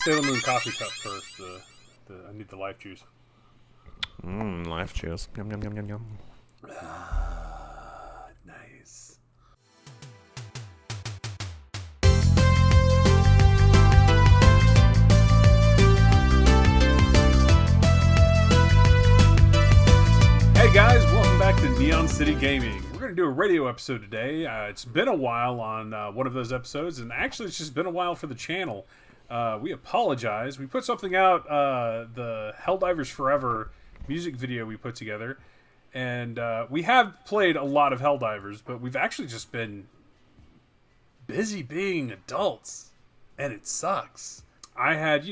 Sailor Moon coffee cup first. I need the life juice. Life juice. Yum, yum, yum, yum, yum. Nice. Hey guys, welcome back to Neon City Gaming. We're going to do a radio episode today. It's been a while on one of those episodes, and actually it's just been a while for the channel. We apologize. We put something out, the Helldivers Forever music video we put together, and we have played a lot of Helldivers, but we've actually just been busy being adults, and it sucks. I had,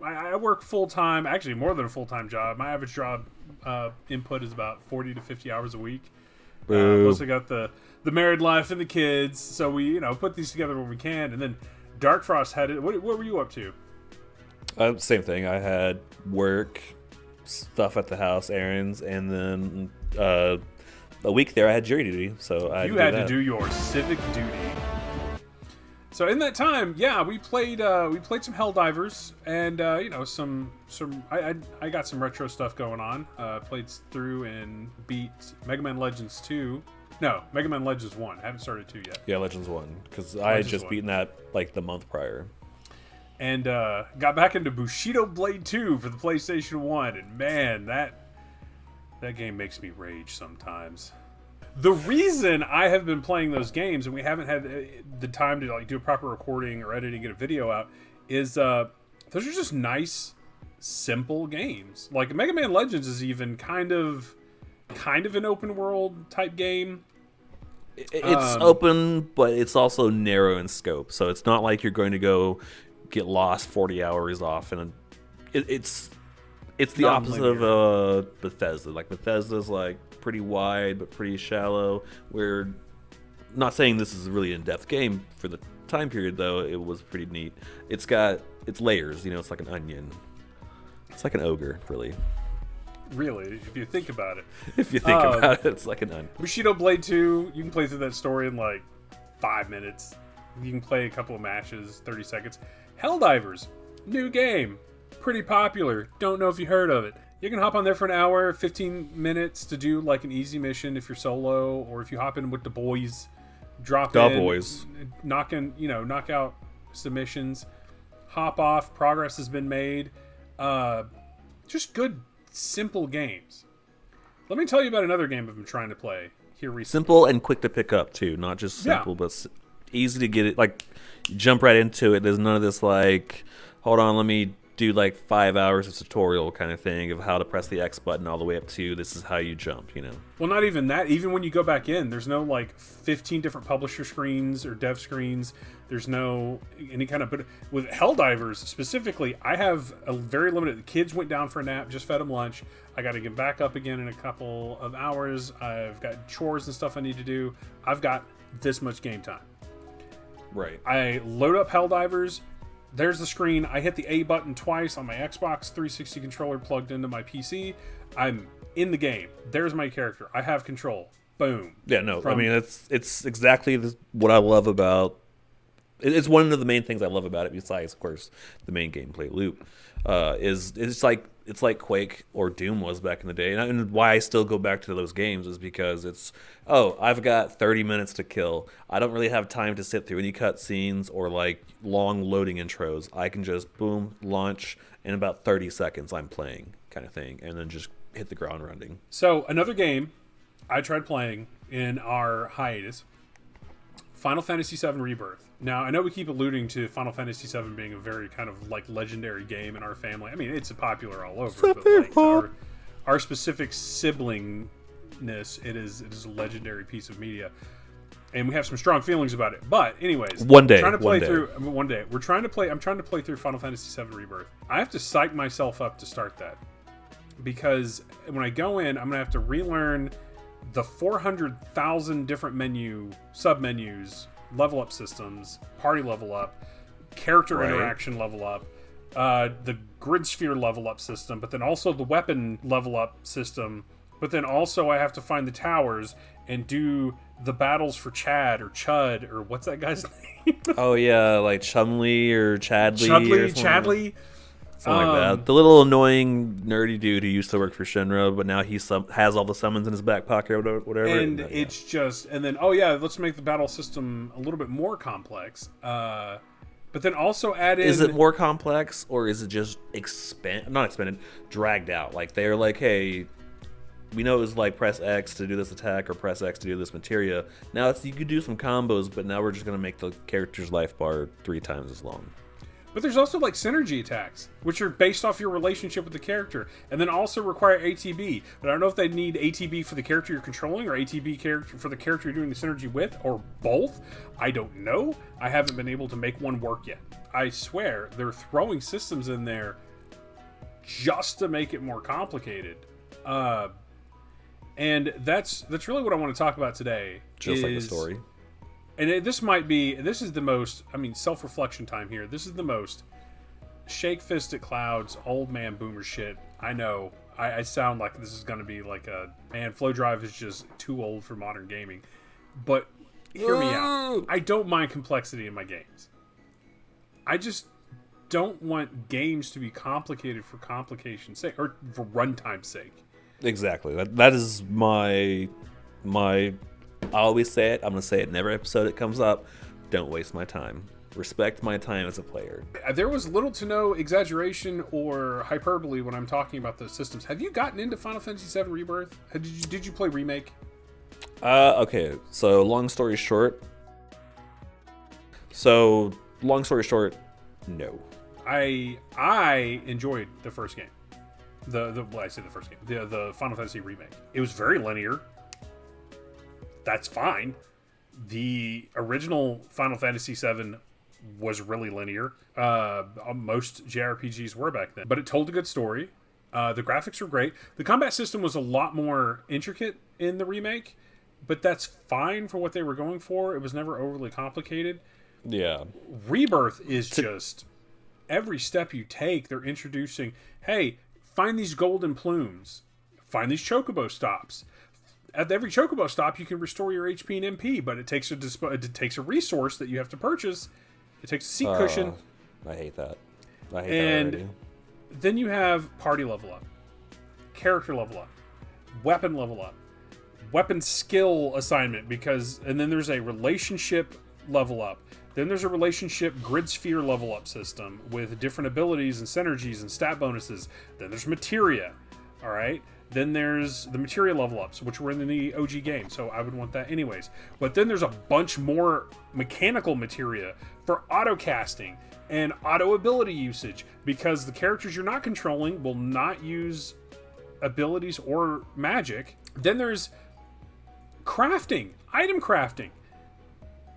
I work full-time, actually more than a full-time job. My average job input is about 40 to 50 hours a week. Plus I got the married life and the kids, so we, put these together when we can, and then Dark Frost had it. What were you up to? Same thing. I had work, stuff at the house, errands, and then a week there I had jury duty. So I had to do your civic duty. So in that time, yeah, we played some Helldivers, and some I got some retro stuff going on. Played through and beat Mega Man Legends 2. No, Mega Man Legends 1. I haven't started 2 yet. Yeah, Legends 1. Because I had just beaten that like the month prior. And got back into Bushido Blade 2 for the PlayStation 1. And man, that game makes me rage sometimes. The reason I have been playing those games and we haven't had the time to do a proper recording or editing, get a video out, is those are just nice, simple games. Like Mega Man Legends is even kind of an open world type game. It's open, but it's also narrow in scope. So it's not like you're going to go get lost 40 hours off. And it's the opposite of Bethesda. Like Bethesda's like pretty wide but pretty shallow. We're not saying this is a really in-depth game for the time period, though. It was pretty neat. It's layers. It's like an onion. It's like an ogre, really. Really, if you think about it. If you think about it, it's like an onion. Bushido Blade 2, you can play through that story in like 5 minutes. You can play a couple of matches, 30 seconds. Helldivers, new game, pretty popular. Don't know if you heard of it. You can hop on there for an hour, 15 minutes to do like an easy mission if you're solo, or if you hop in with the boys, knock out submissions, hop off, progress has been made. Just good, simple games. Let me tell you about another game I've been trying to play here recently. Simple and quick to pick up too, not just simple, but easy to get it. Like, jump right into it. There's none of this like, hold on, let me do like 5 hours of tutorial kind of thing of how to press the X button all the way up to this is how you jump. Well, not even that. Even when you go back in, there's no like 15 different publisher screens or dev screens. There's no any kind of, but with Helldivers specifically, I have a very limited. The kids went down for a nap, just fed them lunch. I got to get back up again in a couple of hours. I've got chores and stuff I need to do. I've got this much game time. Right. I load up Helldivers. There's the screen. I hit the A button twice on my Xbox 360 controller plugged into my PC. I'm in the game. There's my character. I have control. Boom. Yeah, no. I mean, it's exactly what I love about. It's one of the main things I love about it, besides, of course, the main gameplay loop. It's like Quake or Doom was back in the day, and why I still go back to those games is because I've got 30 minutes to kill. I don't really have time to sit through any cutscenes or like long loading intros. I can just boom, launch, in about 30 seconds I'm playing, kind of thing, and then just hit the ground running. So another game I tried playing in our hiatus, Final Fantasy VII Rebirth. Now, I know we keep alluding to Final Fantasy VII being a very kind of like legendary game in our family. I mean, it's popular all over, but like our specific siblingness, it is a legendary piece of media, and we have some strong feelings about it. But anyways, one day. I'm trying to play through Final Fantasy VII Rebirth. I have to psych myself up to start that, because when I go in, I'm gonna have to relearn the 400,000 different sub-menus, level up systems, party level up, character interaction level up, the grid sphere level up system, but then also the weapon level up system, but then also I have to find the towers, and do the battles for Chad or Chud or what's that guy's name? Oh yeah, like Chumley or Chadley. Chadley. Something like that. The little annoying nerdy dude who used to work for Shinra, but now he has all the summons in his back pocket or whatever. And it's just, and then, oh yeah, let's make the battle system a little bit more complex. But then also add in... Is it more complex, or is it just dragged out? Like, they're like, hey, we know it was like press X to do this attack or press X to do this materia. Now you could do some combos, but now we're just going to make the character's life bar 3 times as long. But there's also like synergy attacks, which are based off your relationship with the character, and then also require ATB. But I don't know if they need ATB for the character you're controlling or ATB for the character you're doing the synergy with, or both. I don't know. I haven't been able to make one work yet. I swear, they're throwing systems in there just to make it more complicated. And that's really what I want to talk about today. Just like the story. And this is the most, self-reflection time here. This is the most shake fist at clouds, old man boomer shit. I know. I sound like this is going to be like Flow Drive is just too old for modern gaming. But hear me out. I don't mind complexity in my games. I just don't want games to be complicated for complication's sake, or for runtime's sake. Exactly. That is my I always say it. I'm going to say it in every episode it comes up. Don't waste my time. Respect my time as a player. There was little to no exaggeration or hyperbole when I'm talking about those systems. Have you gotten into Final Fantasy VII Rebirth? Did you play Remake? Okay. So long story short, no. I enjoyed the first game. The first game. The Final Fantasy Remake. It was very linear. That's fine. The original Final Fantasy VII was really linear. Most JRPGs were back then. But it told a good story. The graphics were great. The combat system was a lot more intricate in the remake, but that's fine for what they were going for. It was never overly complicated. Yeah. Rebirth is just... Every step you take, they're introducing, hey, find these golden plumes. Find these chocobo stops. At every chocobo stop, you can restore your HP and MP, but it takes a resource that you have to purchase. It takes a seat cushion. I hate that. That already. Then you have party level up, character level up, weapon level up, weapon skill assignment, and then there's a relationship level up. Then there's a relationship grid sphere level up system with different abilities and synergies and stat bonuses. Then there's materia. All right. Then there's the materia level ups, which were in the OG game, so I would want that anyways. But then there's a bunch more mechanical materia for auto casting and auto ability usage, because the characters you're not controlling will not use abilities or magic. Then there's crafting, item crafting,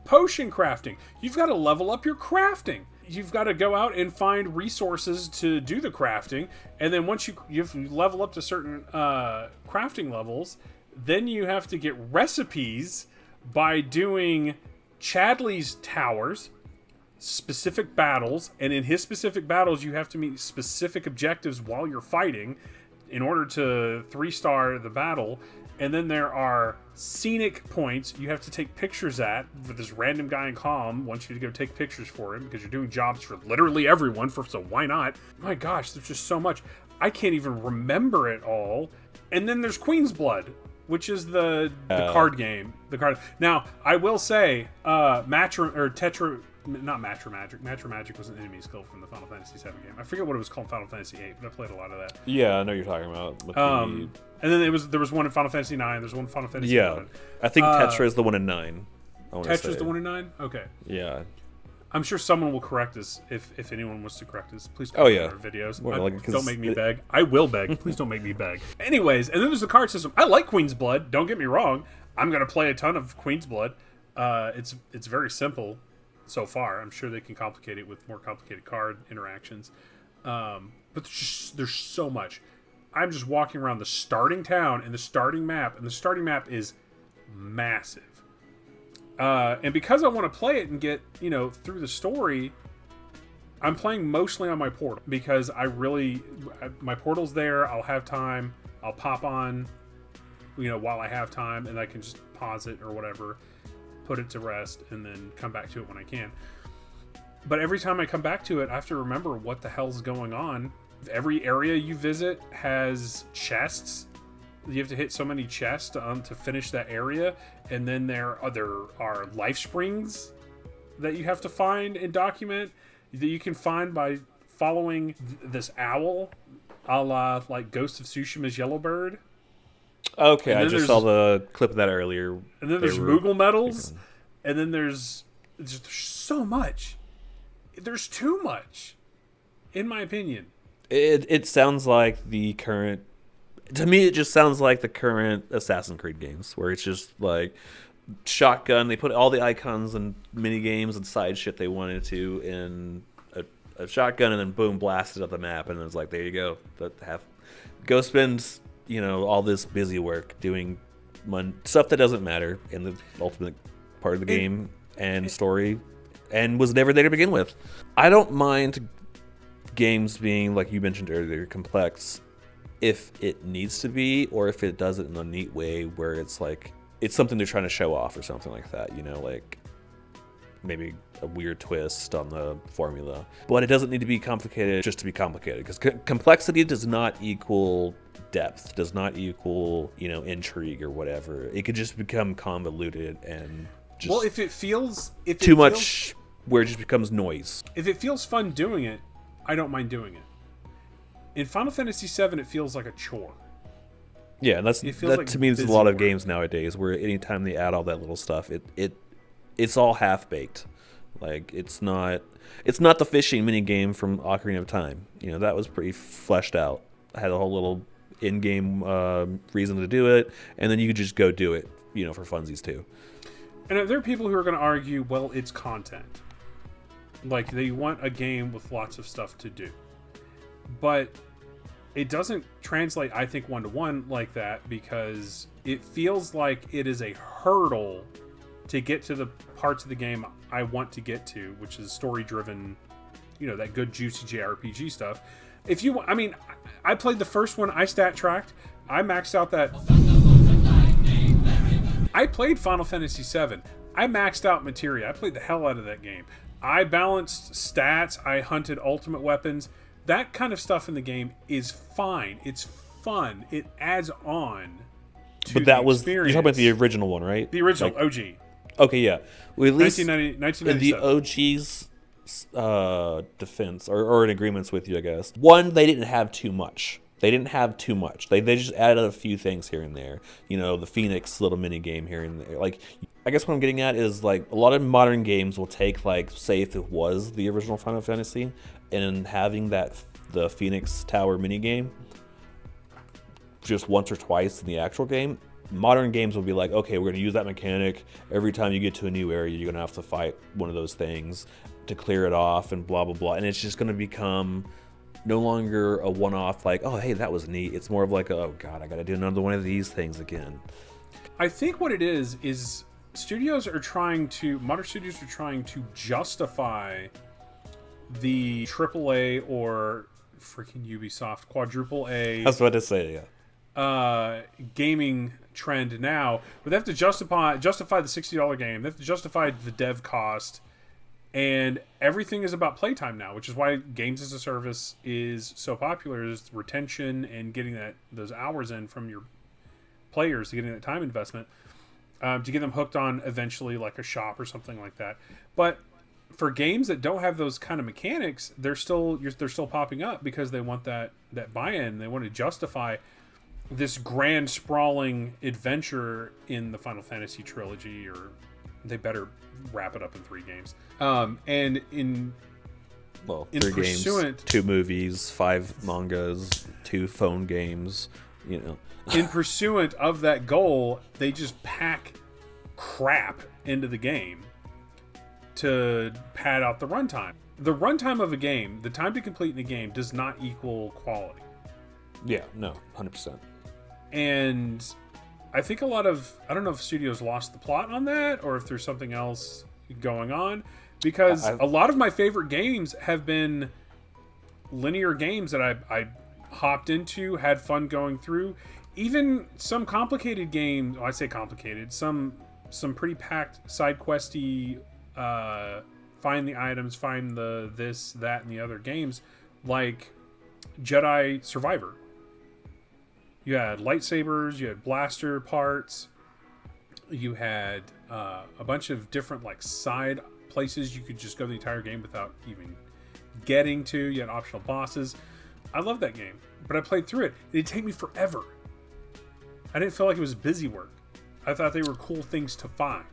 potion crafting. You've got to level up your crafting. You've got to go out and find resources to do the crafting, and then once you level up to certain crafting levels, then you have to get recipes by doing Chadley's towers, specific battles, and in his specific battles you have to meet specific objectives while you're fighting in order to 3-star the battle. And then there are scenic points you have to take pictures at for this random guy in Calm wants you to go take pictures for him because you're doing jobs for literally everyone, so why not? My gosh, there's just so much. I can't even remember it all. And then there's Queen's Blood, which is the card game. Now, I will say, Matcha Magic was an enemy skill from the Final Fantasy VII game. I forget what it was called in Final Fantasy VIII, but I played a lot of that. Yeah, I know you're talking about. And then there was one in Final Fantasy IX. There's one in Final Fantasy XI. I think Tetra is the one in 9. Tetra's the one in 9? Okay. Yeah. I'm sure someone will correct us if anyone wants to correct us. Please comment on our videos. Well, don't make me beg. I will beg. Please don't make me beg. Anyways, and then there's the card system. I like Queen's Blood. Don't get me wrong. I'm going to play a ton of Queen's Blood. It's very simple so far. I'm sure they can complicate it with more complicated card interactions. But there's so much. I'm just walking around the starting town and the starting map, and the starting map is massive. And because I want to play it and get, through the story, I'm playing mostly on my portal because my portal's there. I'll have time. I'll pop on while I have time, and I can just pause it or whatever, put it to rest, and then come back to it when I can. But every time I come back to it, I have to remember what the hell's going on. Every area you visit has chests. You have to hit so many chests to finish that area, and then there are life springs that you have to find and document that you can find by following this owl, a la like Ghost of Tsushima's Yellowbird. Okay, I just saw the clip of that earlier. And then there's Moogle medals, and then there's so much. There's too much, in my opinion. It sounds like the current. To me, it just sounds like the current Assassin's Creed games, where it's just like shotgun. They put all the icons and mini games and side shit they wanted to in a shotgun, and then boom, blasted up the map, and it's like, there you go. Go spend all this busy work doing stuff that doesn't matter in the ultimate part of the game and story, and was never there to begin with. I don't mind games being, like you mentioned earlier, complex if it needs to be, or if it does it in a neat way where it's like it's something they're trying to show off or something like that, like maybe a weird twist on the formula. But it doesn't need to be complicated just to be complicated, because complexity does not equal depth, does not equal intrigue or whatever. It could just become convoluted and just if it feels much where it just becomes noise. If it feels fun doing it, I don't mind doing it. In Final Fantasy VII, it feels like a chore. Yeah, and that like to me is a lot of games nowadays, where anytime they add all that little stuff, it's all half baked. Like it's not the fishing mini game from Ocarina of Time. That was pretty fleshed out. I had a whole little in-game reason to do it, and then you could just go do it, for funsies too. And there are people who are going to argue, well, it's content. Like, they want a game with lots of stuff to do. But it doesn't translate, I think, one-to-one like that, because it feels like it is a hurdle to get to the parts of the game I want to get to, which is story-driven, that good, juicy JRPG stuff. I played the first one, I stat-tracked, I maxed out that... I played Final Fantasy VII. I maxed out materia. I played the hell out of that game. I balanced stats. I hunted ultimate weapons. That kind of stuff in the game is fine. It's fun. It adds on to but that the was experience. You're talking about the original one, right? The original, OG. Okay, yeah. Well, at least 1997. in the OG's defense, or in agreements with you, I guess. One, they didn't have too much. They just added a few things here and there. The Phoenix little mini game here and there. Like, I guess what I'm getting at is, like, a lot of modern games will take, like, say if it was the original Final Fantasy, and having the Phoenix Tower mini game just once or twice in the actual game. Modern games will be like, okay, we're going to use that mechanic. Every time you get to a new area, you're going to have to fight one of those things to clear it off and blah, blah, blah. And it's just going to become no longer a one-off, like, oh, hey, that was neat. It's more of like, oh, God, I got to do another one of these things again. I think what it is modern studios are trying to justify the AAA or freaking Ubisoft quadruple A. I was about to say, yeah. Gaming trend now, but they have to justify the $60 game. They have to justify the dev cost, and everything is about playtime now, which is why games as a service is so popular. Is retention and getting those hours in from your players, getting that time investment to get them hooked on eventually, like a shop or something like that. But for games that don't have those kind of mechanics, they're still popping up because they want that buy-in. They want to justify this grand sprawling adventure in the Final Fantasy trilogy, or they better wrap it up in 3 games. And in 3 games, 2 movies, 5 mangas, 2 phone games, in pursuant of that goal, they just pack crap into the game to pad out the runtime. The runtime of a game, the time to complete in a game, does not equal quality. Yeah, no, 100%. And I think I don't know if studios lost the plot on that, or if there's something else going on, because a lot of my favorite games have been linear games that I hopped into, had fun going through, even some complicated games. I say complicated. Some pretty packed side questy. Find the items, find the this, that, and the other games, like Jedi Survivor. You had lightsabers, you had blaster parts, you had a bunch of different like side places you could just go the entire game without even getting to. You had optional bosses. I love that game, but I played through it. It'd take me forever. I didn't feel like it was busy work. I thought they were cool things to find.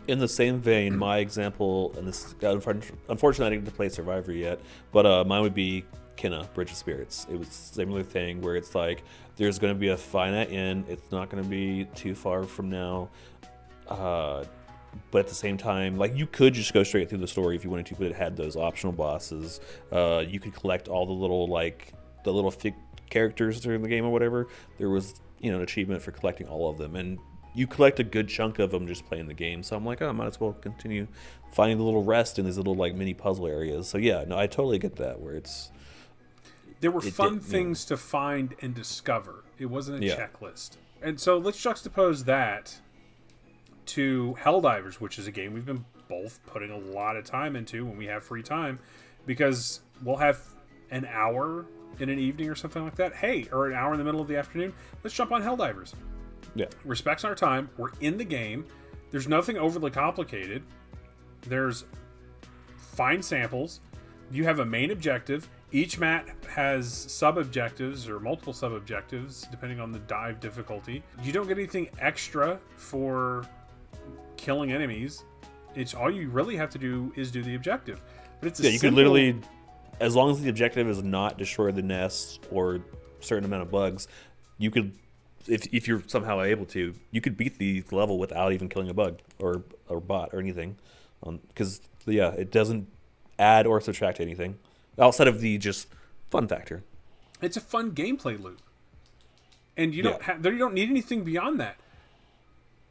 In the same vein, my example, and this unfortunately I didn't get to play Survivor yet, but mine would be Kenna, Bridge of Spirits. It was a similar thing where it's like there's going to be a finite end. It's not going to be too far from now. But at the same time, like you could just go straight through the story if you wanted to, but it had those optional bosses. You could collect all the little characters during the game or whatever. There was an achievement for collecting all of them, and you collect a good chunk of them just playing the game. So I'm like, I might as well continue finding the little rest in these little like mini puzzle areas. So yeah, no, I totally get that. Where there were fun things to find and discover. It wasn't a checklist. And so let's juxtapose that to Helldivers, which is a game we've been both putting a lot of time into when we have free time, because we'll have an hour in an evening or something like that. Hey, or an hour in the middle of the afternoon. Let's jump on Helldivers. Yeah. Respects our time. We're in the game. There's nothing overly complicated. There's fine samples. You have a main objective. Each map has sub-objectives or multiple sub-objectives depending on the dive difficulty. You don't get anything extra for killing enemies. It's all you really have to do is do the objective. But it's you could literally, as long as the objective is not destroy the nest or a certain amount of bugs, you could, if you're somehow able to, you could beat the level without even killing a bug or bot or anything, because it doesn't add or subtract anything outside of the just fun factor. It's a fun gameplay loop, and you don't need anything beyond that.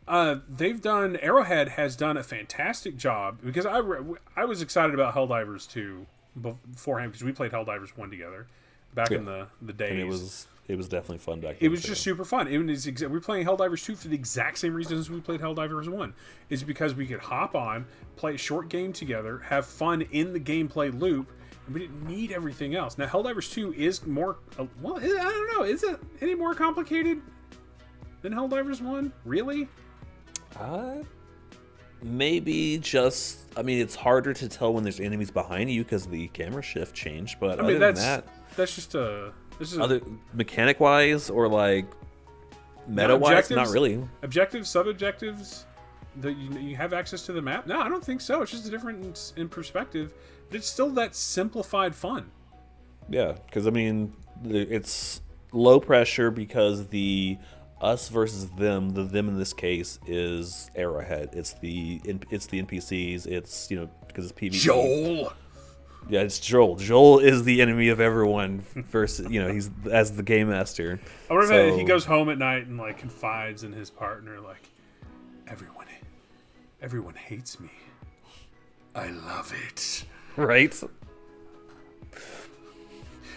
Arrowhead has done a fantastic job, because I was excited about Helldivers 2 beforehand, because we played Helldivers 1 together back in the days. And it was definitely fun back then. It was just super fun. We're playing Helldivers 2 for the exact same reasons we played Helldivers 1. Is because we could hop on, play a short game together, have fun in the gameplay loop, and we didn't need everything else. Now, Helldivers 2 is more... I don't know. Is it any more complicated than Helldivers 1? Really? Maybe just... I mean, it's harder to tell when there's enemies behind you because the camera shift changed, but other than that... That's just a... Other mechanic wise or like meta wise, not really. Objectives, sub objectives, that you have access to the map. No, I don't think so. It's just a difference in perspective, but it's still that simplified fun. Yeah, because I mean, it's low pressure because the us versus them. The them in this case is Arrowhead. It's the NPCs. It's because it's PvP. Joel. Yeah, it's Joel. Joel is the enemy of everyone. Versus, he's as the game master. I wonder if he goes home at night and like confides in his partner, like, everyone hates me. I love it. Right.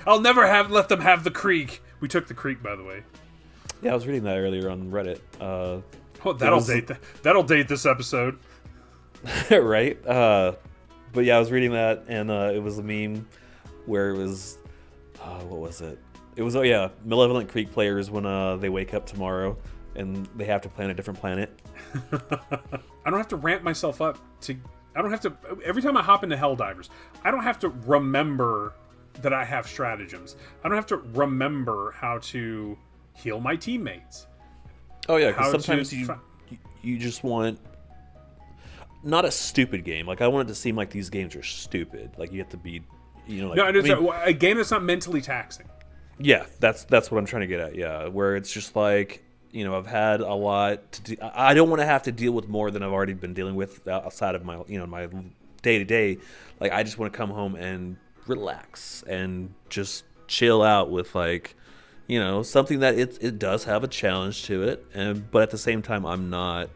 I'll never let them have the creek. We took the creek, by the way. Yeah, I was reading that earlier on Reddit. That'll date this episode. Right. But yeah, I was reading that, and it was a meme where it was, what was it? It was, Malevolent Creek players when they wake up tomorrow and they have to plan a different planet. I don't have to ramp myself up every time I hop into Helldivers, I don't have to remember that I have stratagems. I don't have to remember how to heal my teammates. Oh yeah, because sometimes you just want... Not a stupid game. Like, I want it to seem like these games are stupid. Like, you have to be, a game that's not mentally taxing. Yeah, that's what I'm trying to get at. Yeah, where it's just like, I've had a lot to do. I don't want to have to deal with more than I've already been dealing with outside of my, my day to day. Like, I just want to come home and relax and just chill out with like, something that it does have a challenge to it, but at the same time, I'm not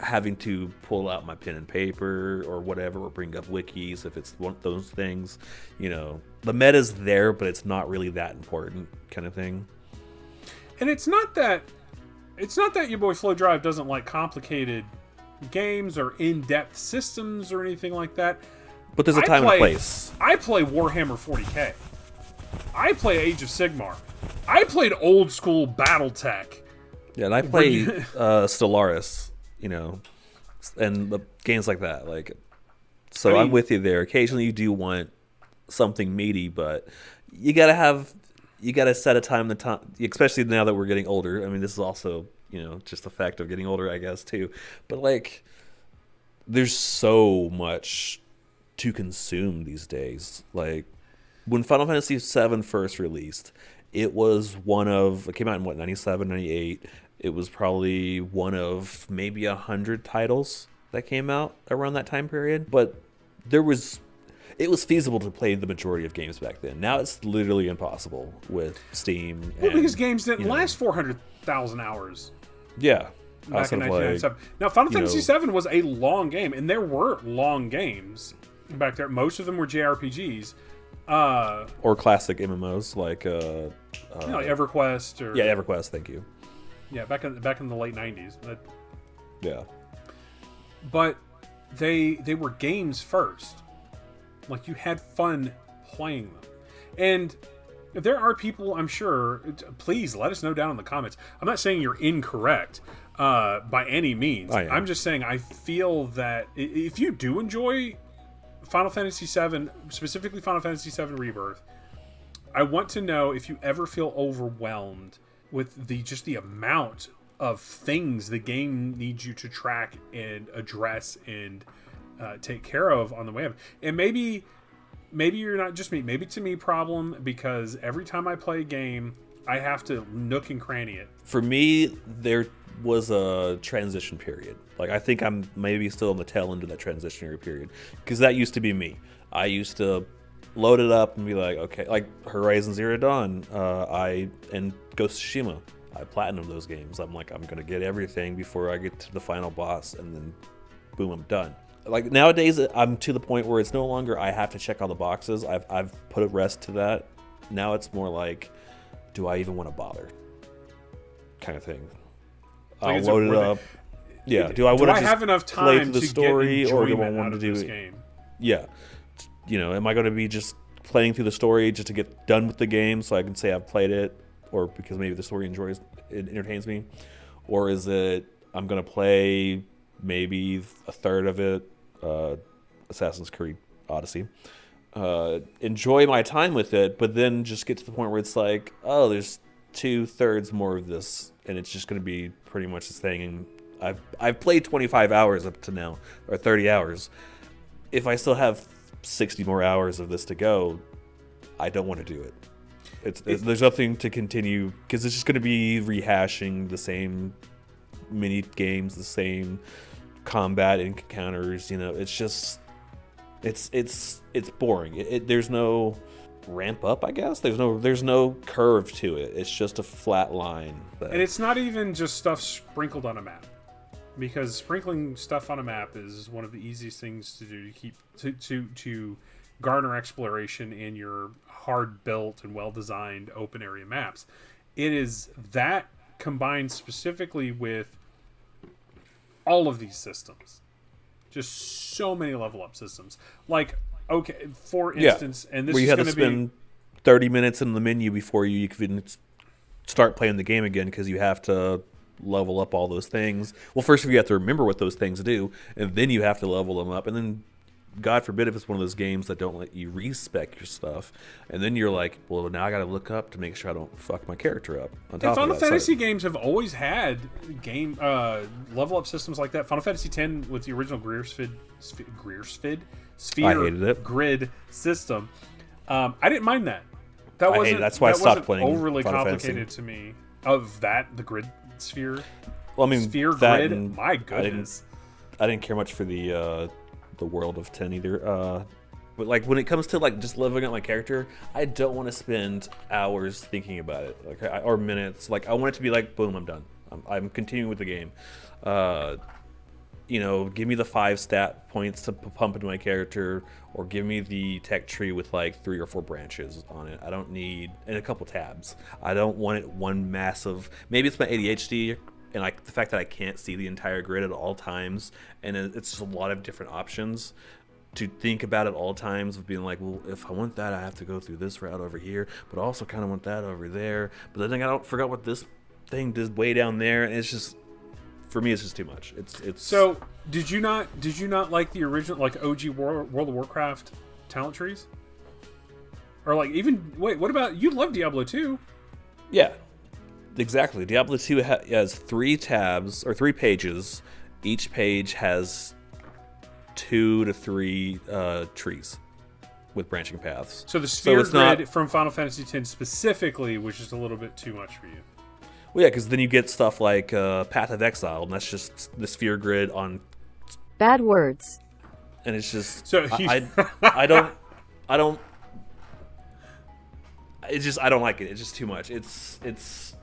having to pull out my pen and paper or whatever, or bring up wikis if it's one of those things. The meta's there, but it's not really that important kind of thing. And it's not that your boy Flow Drive doesn't like complicated games or in-depth systems or anything like that. But there's a time and place. I play Warhammer 40K. I play Age of Sigmar. I played old school BattleTech. Yeah, and I play Stellaris, and the games like that. So I'm with you there. Occasionally, you do want something meaty, but you gotta set a time. Especially now that we're getting older. I mean, this is also just the fact of getting older, I guess too. But there's so much to consume these days. Like when Final Fantasy VII first released, it came out in 97, 98. It was probably one of maybe 100 titles that came out around that time period. But it was feasible to play the majority of games back then. Now it's literally impossible with Steam. Well, because games didn't last 400,000 hours. Yeah. Back in 1997. Now, Final Fantasy VII was a long game, and there were long games back there. Most of them were JRPGs. Or classic MMOs like EverQuest. EverQuest, thank you. Yeah, back in the late 90s. Yeah. But they were games first. Like, you had fun playing them. And there are people, I'm sure, please let us know down in the comments. I'm not saying you're incorrect by any means. I'm just saying I feel that if you do enjoy Final Fantasy VII, specifically Final Fantasy VII Rebirth, I want to know if you ever feel overwhelmed with the amount of things the game needs you to track and address and take care of on the way up. And maybe you're not just me. Maybe it's a me problem because every time I play a game, I have to nook and cranny it. For me, there was a transition period. Like, I think I'm maybe still on the tail end of that transitionary period because that used to be me. I used to load it up and be like, okay, like Horizon Zero Dawn, and Ghost of Tsushima. I platinum those games. I'm like, I'm gonna get everything before I get to the final boss, and then boom, I'm done. Like nowadays, I'm to the point where it's no longer I have to check all the boxes. I've put a rest to that. Now it's more like, do I even want to bother? Kind of thing. I'll load it up. Yeah. Do I want to have enough time to the story, or do I want to do this game? Yeah. Am I going to be just playing through the story just to get done with the game so I can say I've played it, or because maybe the story entertains me, or is it I'm going to play maybe a third of it, Assassin's Creed Odyssey, enjoy my time with it, but then just get to the point where it's like, oh, there's 2/3 more of this, and it's just going to be pretty much this thing. And I've played 25 hours up to now, or 30 hours. If I still have 60 more hours of this to go, I don't want to do it. There's nothing to continue because it's just going to be rehashing the same mini games, the same combat encounters. It's just it's boring. There's no ramp up, I guess. There's no curve to it. It's just a flat line. And it's not even just stuff sprinkled on a map, because sprinkling stuff on a map is one of the easiest things to do to keep to garner exploration in your hard built and well designed open area maps. It is that combined specifically with all of these systems, just so many level up systems. Like, okay, for instance, and this where you is have to spend 30 minutes in the menu before you can start playing the game again, because you have to level up all those things. Well, first you have to remember what those things do, and then you have to level them up, and then God forbid if it's one of those games that don't let you respec your stuff, and then you're like, well, now I gotta look up to make sure I don't fuck my character up. On top Final of that, Fantasy games have always had game level up systems like that. Final Fantasy X with the original sphere grid system. I didn't mind that. That's why I stopped playing. Overly Final complicated Fantasy. To me. Of that, the grid sphere. Well, I mean, sphere grid. My goodness. I didn't care much for the world of 10 either. But like when it comes to like just leveling up my character, I don't want to spend hours thinking about it, or minutes. Like I want it to be like, boom, I'm done. I'm continuing with the game. give me the 5 stat points to pump into my character, or give me the tech tree with like 3 or 4 branches on it. I don't need, and a couple tabs. I don't want it one massive. Maybe it's my ADHD and like the fact that I can't see the entire grid at all times, and it's just a lot of different options to think about at all times of being like, well, if I want that, I have to go through this route over here, but I also kind of want that over there. But then I don't forget what this thing does way down there, and it's just. For me, it's just too much. It's. So, did you not like the original, like OG World of Warcraft talent trees? Or like even what about you? Love Diablo 2? Yeah, exactly. Diablo 2 has 3 tabs or 3 pages. Each page has 2 to 3 trees with branching paths. So the sphere grid from Final Fantasy X specifically was just a little bit too much for you. Well, yeah, because then you get stuff like Path of Exile, and that's just the sphere grid on bad words. And it's just so I don't it's just I don't like it. It's just too much. It's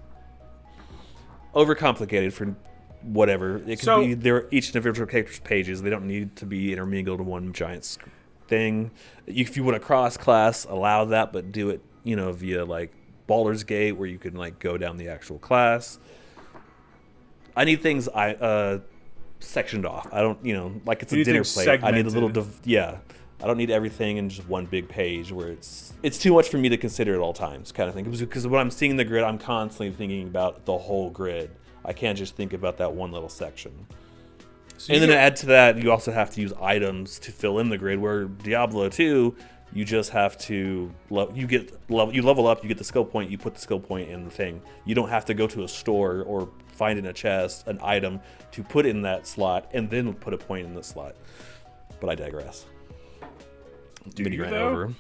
overcomplicated for whatever. It can be they're each individual character's pages. They don't need to be intermingled in one giant thing. If you want to cross class, allow that, but do it, via like Baldur's Gate, where you can like go down the actual class. I need things sectioned off. I don't, like it's a dinner plate. Segmented. I need a little, I don't need everything in just one big page where it's too much for me to consider at all times, kind of thing. Because when I'm seeing the grid, I'm constantly thinking about the whole grid. I can't just think about that one little section. So and then to add to that, you also have to use items to fill in the grid. Where Diablo 2. You just have to you level up, you get the skill point, you put the skill point in the thing. You don't have to go to a store or find in a chest an item to put in that slot and then put a point in the slot. But I digress. Mini rant over.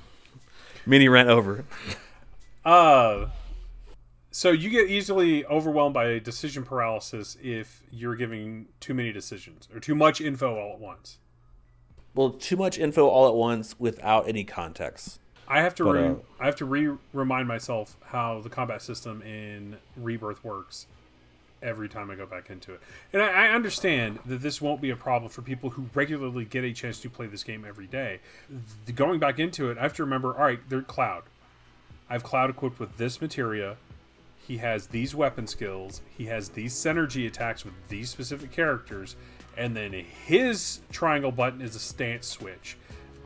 So you get easily overwhelmed by decision paralysis if you're giving too many decisions or too much info all at once. Well, too much info all at once without any context. I have to remind myself how the combat system in Rebirth works every time I go back into it. And I understand that this won't be a problem for people who regularly get a chance to play this game every day. Going back into it, I have to remember, all right, they're Cloud. I have Cloud equipped with this materia. He has these weapon skills. He has these synergy attacks with these specific characters. And then his triangle button is a stance switch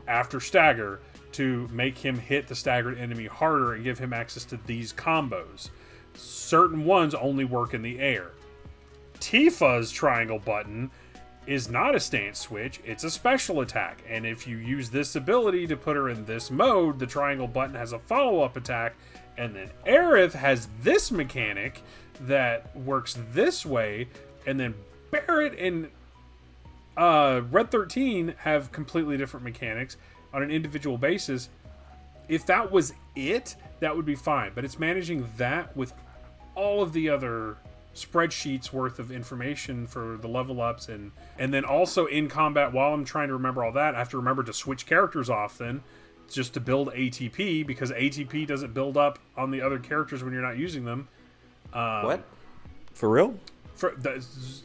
after stagger to make him hit the staggered enemy harder and give him access to these combos. Certain ones only work in the air. Tifa's triangle button is not a stance switch, it's a special attack. And if you use this ability to put her in this mode, the triangle button has a follow-up attack. And then Aerith has this mechanic that works this way. And then Barret and Red 13 have completely different mechanics on an individual basis. If that was it, that would be fine. But it's managing that with all of the other spreadsheets worth of information for the level ups, and then also in combat, while I'm trying to remember all that, I have to remember to switch characters often just to build ATP, because ATP doesn't build up on the other characters when you're not using them. What? For real?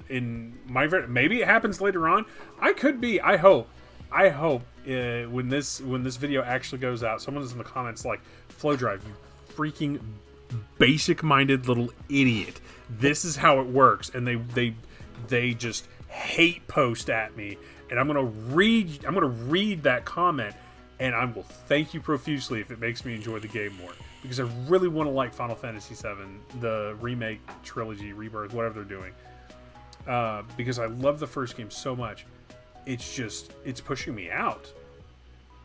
Maybe it happens later on. I hope when this video actually goes out, someone is in the comments like, FlowDrive, you freaking basic minded little idiot, this is how it works, and they just hate post at me, and I'm gonna read that comment, and I will thank you profusely if it makes me enjoy the game more, because I really want to like Final Fantasy VII, the remake, trilogy, rebirth, whatever they're doing, because I love the first game so much. It's pushing me out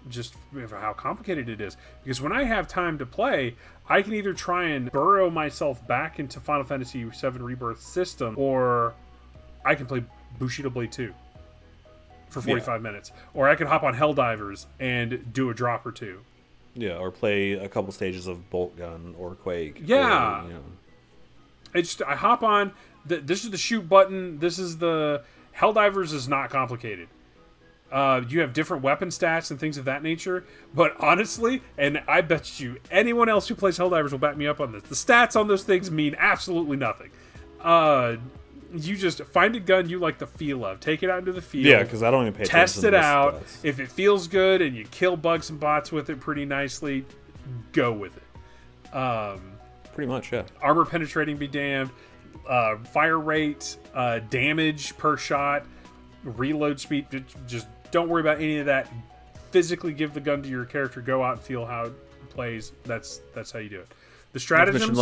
just for how complicated it is, because when I have time to play, I can either try and burrow myself back into Final Fantasy VII Rebirth system, or I can play Bushido Blade 2 for 45 minutes, or I can hop on Helldivers and do a drop or two. Yeah, or play a couple stages of Bolt Gun or Quake. Yeah. It's I hop on, this is the shoot button, this is the... Helldivers is not complicated. You have different weapon stats and things of that nature, but honestly, and I bet you anyone else who plays Helldivers will back me up on this, the stats on those things mean absolutely nothing. You just find a gun you like the feel of. Take it out into the field. Yeah, because I don't even pay attention test to it this out. stuff. If it feels good and you kill bugs and bots with it pretty nicely, go with it. Pretty much, yeah. Armor penetrating be damned. Fire rate, damage per shot, reload speed. Just don't worry about any of that. Physically give the gun to your character. Go out and feel how it plays. That's how you do it. The stratagems.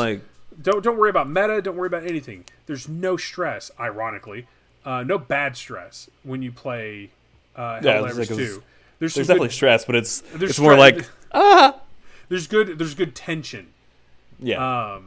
Don't worry about meta. Don't worry about anything. There's no stress. Ironically, no bad stress when you play Helldivers 2. There's definitely stress, but it's stress. more like There's good tension. Yeah.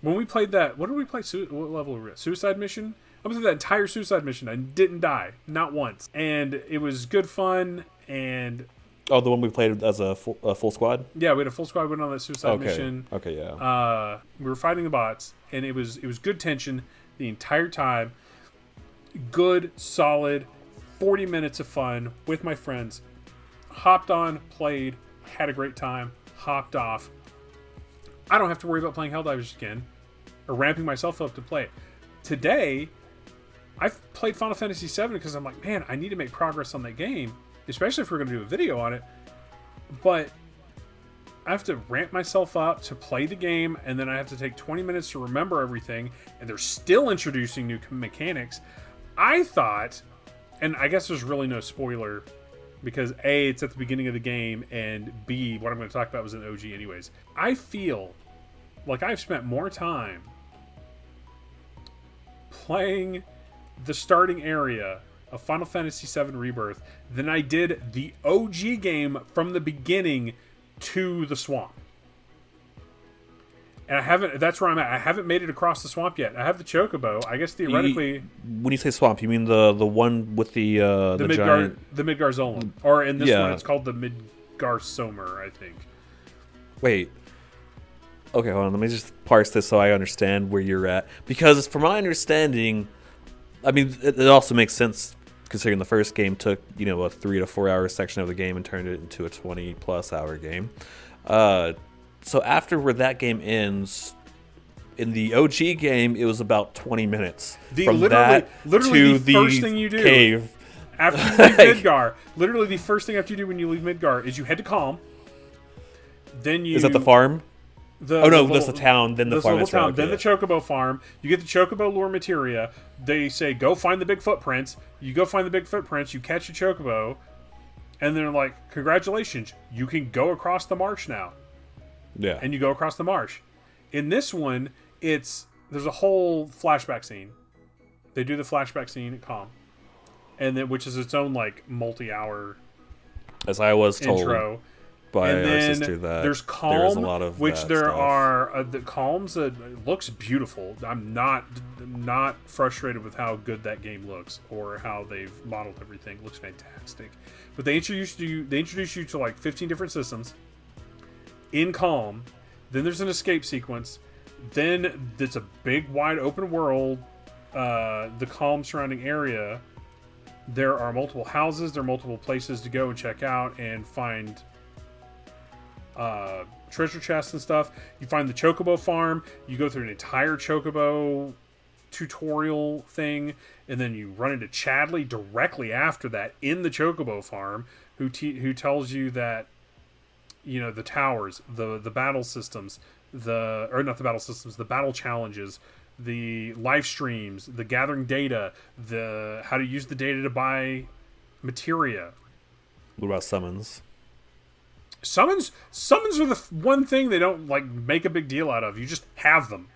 When we played that, what did we play? What level were we at? Suicide mission? I went through that entire suicide mission. I didn't die, not once, and it was good fun. And the one we played as a full squad. Yeah, we had a full squad. Went on that suicide mission. Okay, yeah. We were fighting the bots, and it was good tension the entire time. Good, solid, 40 minutes of fun with my friends. Hopped on, played, had a great time. Hopped off. I don't have to worry about playing Helldivers again, or ramping myself up to play it. Today, I've played Final Fantasy VII because I'm like, man, I need to make progress on that game, especially if we're going to do a video on it. But I have to ramp myself up to play the game, and then I have to take 20 minutes to remember everything, and they're still introducing new mechanics. I thought, and I guess there's really no spoiler, because A, it's at the beginning of the game, and B, what I'm going to talk about was an OG anyways. I feel like I've spent more time playing the starting area of Final Fantasy VII Rebirth than I did the OG game from the beginning to the swamp. And that's where I'm at. I haven't made it across the swamp yet. I have the Chocobo. I guess theoretically... When you say swamp, you mean the one with the giant... The Midgar Zolan. Or in this one, it's called the Midgar Somer, I think. Wait. Okay, hold on. Let me just parse this so I understand where you're at. Because from my understanding, I mean, it also makes sense considering the first game took, a 3 to 4 hour section of the game and turned it into a 20+ hour game. So after where that game ends, in the OG game, it was about 20 minutes. Literally the first thing you do cave. After you leave Midgar, literally the first thing after you do when you leave Midgar is you head to Calm. Then you... Is that the farm? That's the town, then the farm. That's town, then the Chocobo farm. You get the Chocobo lure materia. They say, go find the big footprints. You go find the big footprints. You catch a Chocobo. And they're like, congratulations. You can go across the marsh now. Yeah. And you go across the marsh. In this one, there's a whole flashback scene. They do the flashback scene at Calm. And then, which is its own, multi-hour as I was told intro. By and our then sister that there's Calm, there's a lot of which there stuff. are the Calms. Looks beautiful. I'm not frustrated with how good that game looks or how they've modeled everything. It looks fantastic. But they introduce you to 15 different systems in Calm. Then there's an escape sequence. Then it's a big wide open world. The Calm surrounding area. There are multiple houses. There are multiple places to go and check out and find treasure chests and stuff. You find the Chocobo farm. You go through an entire Chocobo tutorial thing, and then you run into Chadley directly after that in the Chocobo farm, who tells you that the towers, the battle systems, the battle challenges, the live streams, the gathering data, the how to use the data to buy materia. What about summons? Summons are the one thing they don't make a big deal out of. You just have them.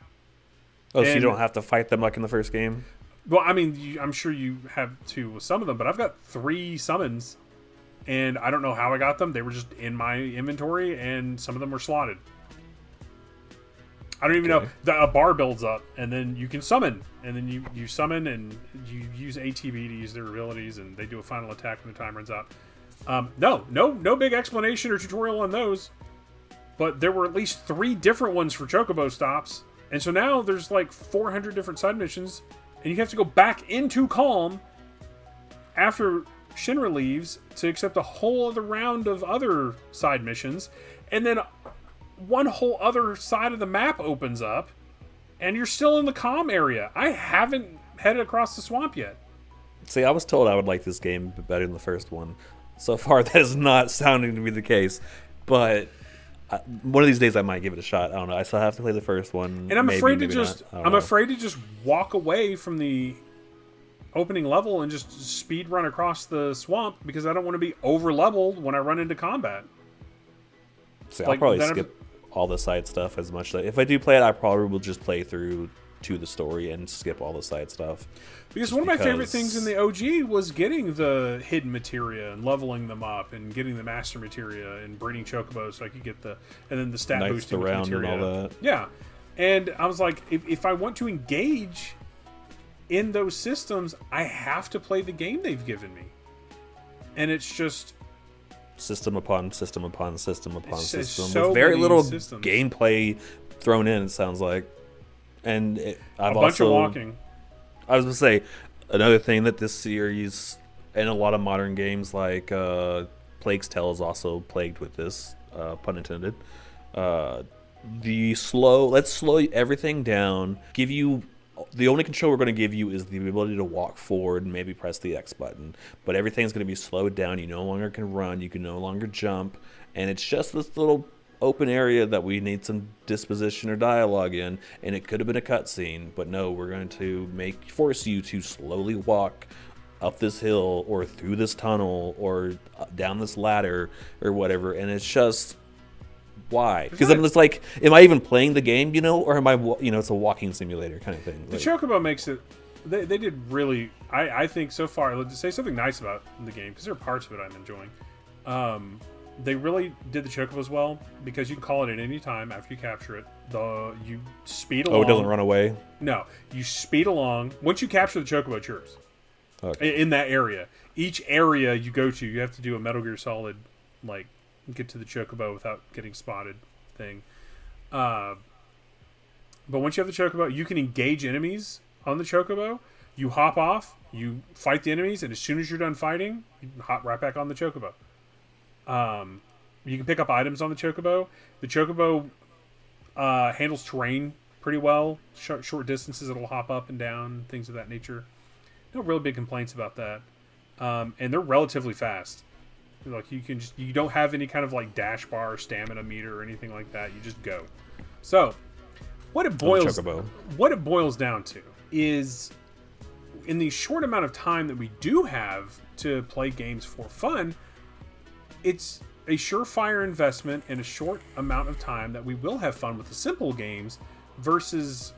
Oh, so you don't have to fight them like in the first game? Well, I mean, I'm sure you have to with some of them, but I've got 3 summons, and I don't know how I got them. They were just in my inventory, and some of them were slotted. I don't even know. A bar builds up, and then you can summon, and then you summon, and you use ATB to use their abilities, and they do a final attack when the time runs out. No big explanation or tutorial on those, but there were at least 3 different ones for Chocobo stops, and so now there's 400 different side missions, and you have to go back into Calm after Shinra leaves to accept a whole other round of other side missions, and then one whole other side of the map opens up, and you're still in the Calm area. I haven't headed across the swamp yet. See, I was told I would like this game better than the first one. So far, that is not sounding to be the case. But one of these days, I might give it a shot. I don't know. I still have to play the first one. And I'm afraid to just walk away from the opening level and just speed run across the swamp because I don't want to be over leveled when I run into combat. See, I'll probably skip all the side stuff as much. If I do play it, I probably will just play through to the story and skip all the side stuff. Because one of my favorite things in the OG was getting the hidden materia and leveling them up and getting the master materia and breeding chocobos so I could get and then the stat boosting around materia. And all that. Yeah. And I was like, if I want to engage in those systems, I have to play the game they've given me. And it's just system upon system upon system upon system so with very little systems. Gameplay thrown in, it sounds like. And a bunch of walking. I was going to say, another thing that this series and a lot of modern games like Plague's Tale is also plagued with this, pun intended. Let's slow everything down, give you the only control we're going to give you is the ability to walk forward and maybe press the X button. But everything's going to be slowed down. You no longer can run. You can no longer jump. And it's just this little open area that we need some disposition or dialogue in. And it could have been a cutscene. But no, we're going to force you to slowly walk up this hill or through this tunnel or down this ladder or whatever. And it's just... why? Because I'm just like, am I even playing the game, or am I, it's a walking simulator kind of thing. The Chocobo makes it, they did really, I think so far, let's say something nice about the game, because there are parts of it I'm enjoying. They really did the Chocobos well, because you can call it at any time after you capture it. You speed along. Oh, it doesn't run away? No. You speed along. Once you capture the Chocobo, it's yours. Okay. In that area. Each area you go to, you have to do a Metal Gear Solid, get to the Chocobo without getting spotted thing. But once you have the Chocobo, you can engage enemies on the Chocobo. You hop off, you fight the enemies, and as soon as you're done fighting, you hop right back on the Chocobo. You can pick up items on the Chocobo. The Chocobo handles terrain pretty well. Short distances, it'll hop up and down, things of that nature. No real big complaints about that. And they're relatively fast. You don't have any kind of dash bar or stamina meter or anything like that. You just go. So what it boils down to is, in the short amount of time that we do have to play games for fun, it's a surefire investment in a short amount of time that we will have fun with the simple games versus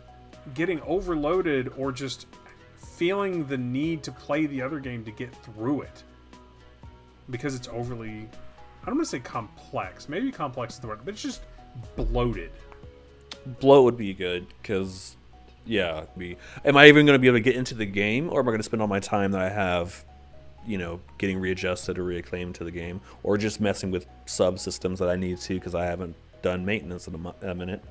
getting overloaded or just feeling the need to play the other game to get through it. Because it's overly, I don't want to say complex. Maybe complex is the word, but it's just bloated. Bloat would be good, because, am I even going to be able to get into the game, or am I going to spend all my time that I have, getting readjusted or reacclaimed to the game, or just messing with subsystems that I need to because I haven't done maintenance in a minute?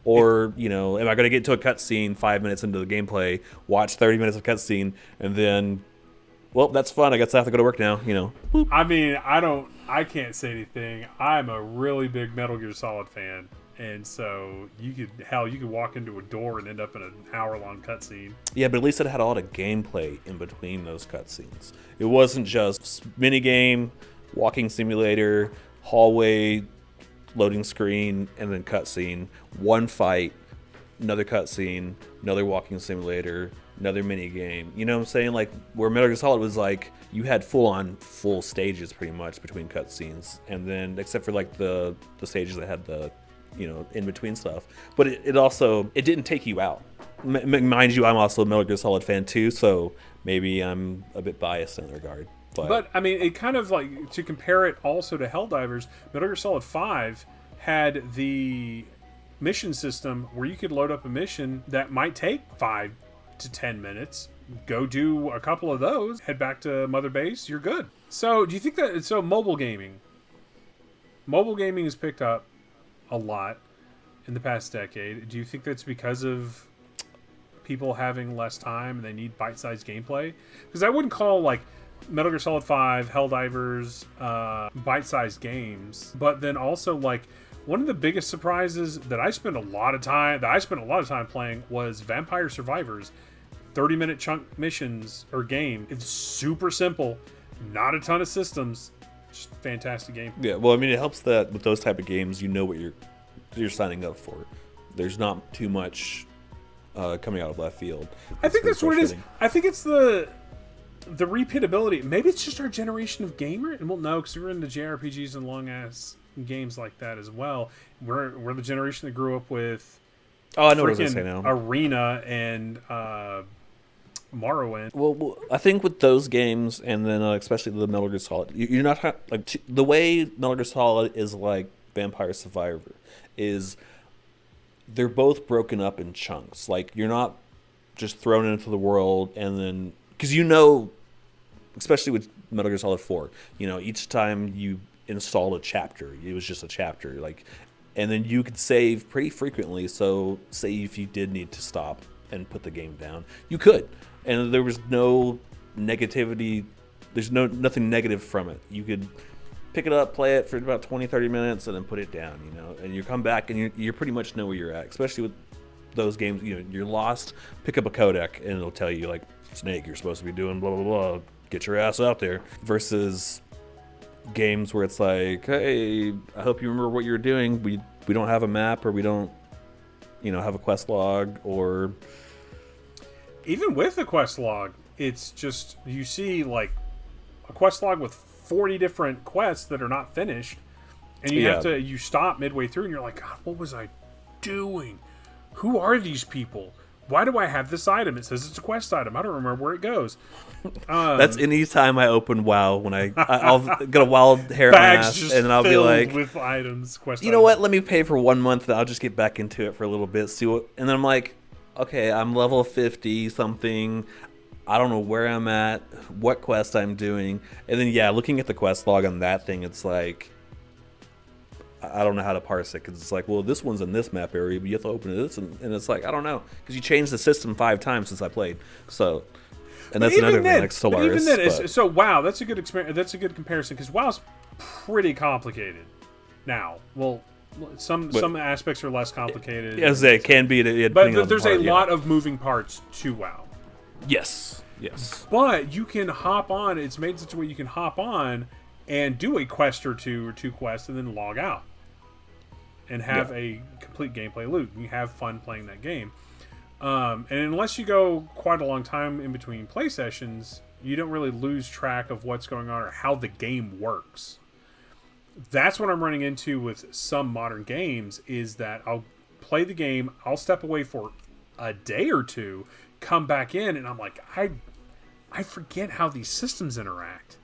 Or, am I going to get to a cutscene 5 minutes into the gameplay, watch 30 minutes of cutscene, and then... well, that's fun. I guess I have to go to work now, Boop. I mean, I can't say anything. I'm a really big Metal Gear Solid fan. And so you could walk into a door and end up in an hour-long cutscene. Yeah, but at least it had all the gameplay in between those cutscenes. It wasn't just minigame, walking simulator, hallway, loading screen, and then cutscene. One fight, another cutscene, another walking simulator, another mini game. You know what I'm saying? Where Metal Gear Solid was you had full stages pretty much between cutscenes, and then except for the stages that had the in between stuff. But it also didn't take you out. Mind you, I'm also a Metal Gear Solid fan too, so maybe I'm a bit biased in that regard. But I mean, it kind of to compare it also to Helldivers, Metal Gear Solid 5 had the mission system where you could load up a mission that might take 5 to 10 minutes, go do a couple of those, head back to Mother Base, you're good. So do you think that mobile gaming has picked up a lot in the past decade? Do you think that's because of people having less time and they need bite-sized gameplay? Because I wouldn't call Metal Gear Solid 5, Helldivers bite-sized games, but then also one of the biggest surprises that I spent a lot of time playing was Vampire Survivors. 30-minute chunk missions or game. It's super simple, not a ton of systems, just fantastic game. Yeah, well, I mean, it helps that with those type of games, you know what you're signing up for. There's not too much coming out of left field. I think that's what it is. I think it's the repeatability. Maybe it's just our generation of gamer, and we'll know because we're into JRPGs and long ass games like that as well. We're the generation that grew up with I know what I was gonna say now. Arena and Morrowind. Well, I think with those games, and then especially the Metal Gear Solid, you're not the way Metal Gear Solid is like Vampire Survivor is. They're both broken up in chunks. Like, you're not just thrown into the world and then... Because especially with Metal Gear Solid 4, each time you installed a chapter, it was just a chapter. Like, and then you could save pretty frequently. So, say if you did need to stop and put the game down, you could. And there was no negativity. There's nothing negative from it. You could... pick it up, play it for about 20-30 minutes, and then put it down, and you come back and you pretty much know where you're at, especially with those games. You're lost, pick up a codec and it'll tell you, like, Snake, you're supposed to be doing blah blah blah, get your ass out there, versus games where it's like, hey, I hope you remember what you're doing. We don't have a map, or we don't have a quest log, or even with the quest log, it's just you see like a quest log with 40 different quests that are not finished, and you stop midway through and you're like, God, what was I doing? Who are these people? Why do I have this item? It says it's a quest item. I don't remember where it goes. That's any time I open WoW, when I'll get a wild hair on my ass, and then I'll be like, with items, quest you know what? Let me pay for 1 month, and I'll just get back into it for a little bit. See what, and then I'm like, okay, I'm level 50 something. I don't know where I'm at, what quest I'm doing. And then, looking at the quest log on that thing, it's like, I don't know how to parse it. Because it's like, well, this one's in this map area, but you have to open this. And it's like, I don't know. Because you changed the system 5 times since I played. So, and that's another thing, like Stellaris. Even then, so WoW, that's a good experience. That's a good comparison. Because WoW's pretty complicated now. Well, some aspects are less complicated. As it can be. But there's a lot of moving parts to WoW. Yes. But you can hop on. It's made such a way you can hop on and do a quest or two quests and then log out and have a complete gameplay loop. You have fun playing that game. And unless you go quite a long time in between play sessions, you don't really lose track of what's going on or how the game works. That's what I'm running into with some modern games, is that I'll play the game, I'll step away for a day or two, come back in, and I'm like, I forget how these systems interact.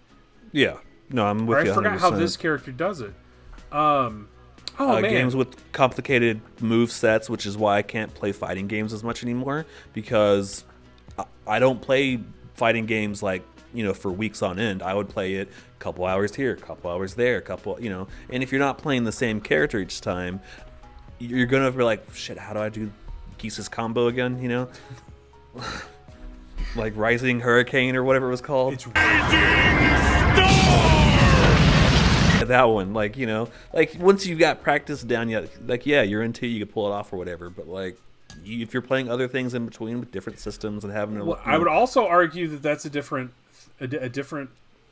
Yeah. No, I'm with you 100%. I forgot how this character does it. Man. Games with complicated move sets, which is why I can't play fighting games as much anymore, because I don't play fighting games like, for weeks on end. I would play it a couple hours here, a couple hours there, and if you're not playing the same character each time, you're going to be like, shit, how do I do Geese's combo again, like Rising Hurricane or whatever it was called. It's Raging Storm! That one, like once you've got practice down, you're into it, you can pull it off or whatever, but if you're playing other things in between with different systems and having I would also argue that that's a different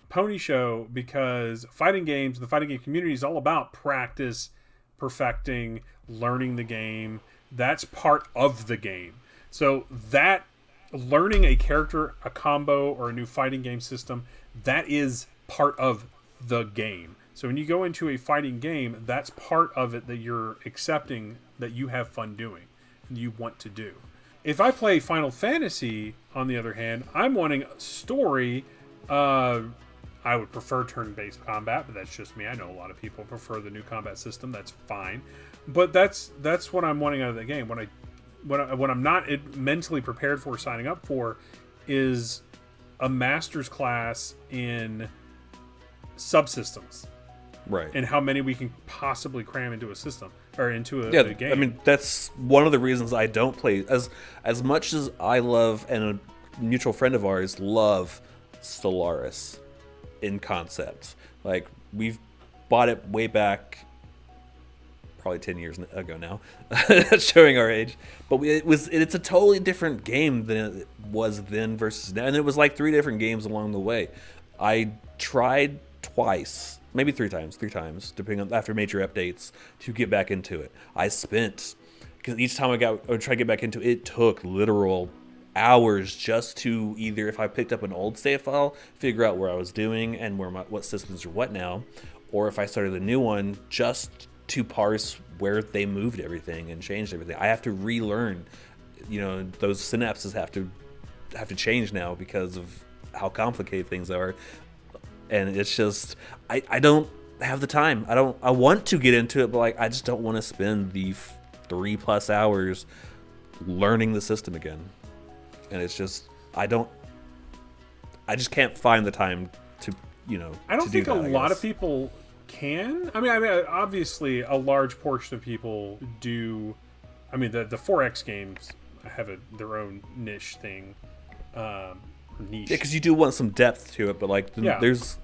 pony show, because the fighting game community is all about practice, perfecting, learning the game. That's part of the game. So that learning a character, a combo, or a new fighting game system, that is part of the game. So when you go into a fighting game, that's part of it that you're accepting that you have fun doing and you want to do. If I play Final Fantasy, on the other hand, I'm wanting story. I would prefer turn-based combat, but that's just me. I know a lot of people prefer the new combat system. That's fine. But that's what I'm wanting out of the game. What I'm not mentally prepared for signing up for is a master's class in subsystems. Right. And how many we can possibly cram into a system or into a game. I mean, that's one of the reasons I don't play as much as I love, and a mutual friend of ours love Stellaris in concept. Like, we've bought it way back probably 10 years ago now, showing our age. But it's a totally different game than it was then versus now. And it was like 3 different games along the way. I tried twice, maybe three times, depending on after major updates, to get back into it. I spent, because each time I tried to get back into it, it took literal hours just to either, if I picked up an old save file, figure out where I was doing and what systems are what now, or if I started a new one, just to parse where they moved everything and changed everything. I have to relearn, those synapses have to change now because of how complicated things are. And it's just, I don't have the time. I want to get into it, but I just don't want to spend the 3+ hours learning the system again. And it's just, I just can't find the time to, I don't think a lot of people can. I mean, obviously a large portion of people do. I mean, the 4X games have their own niche thing. Niche. Yeah, because you do want some depth to it, but there's...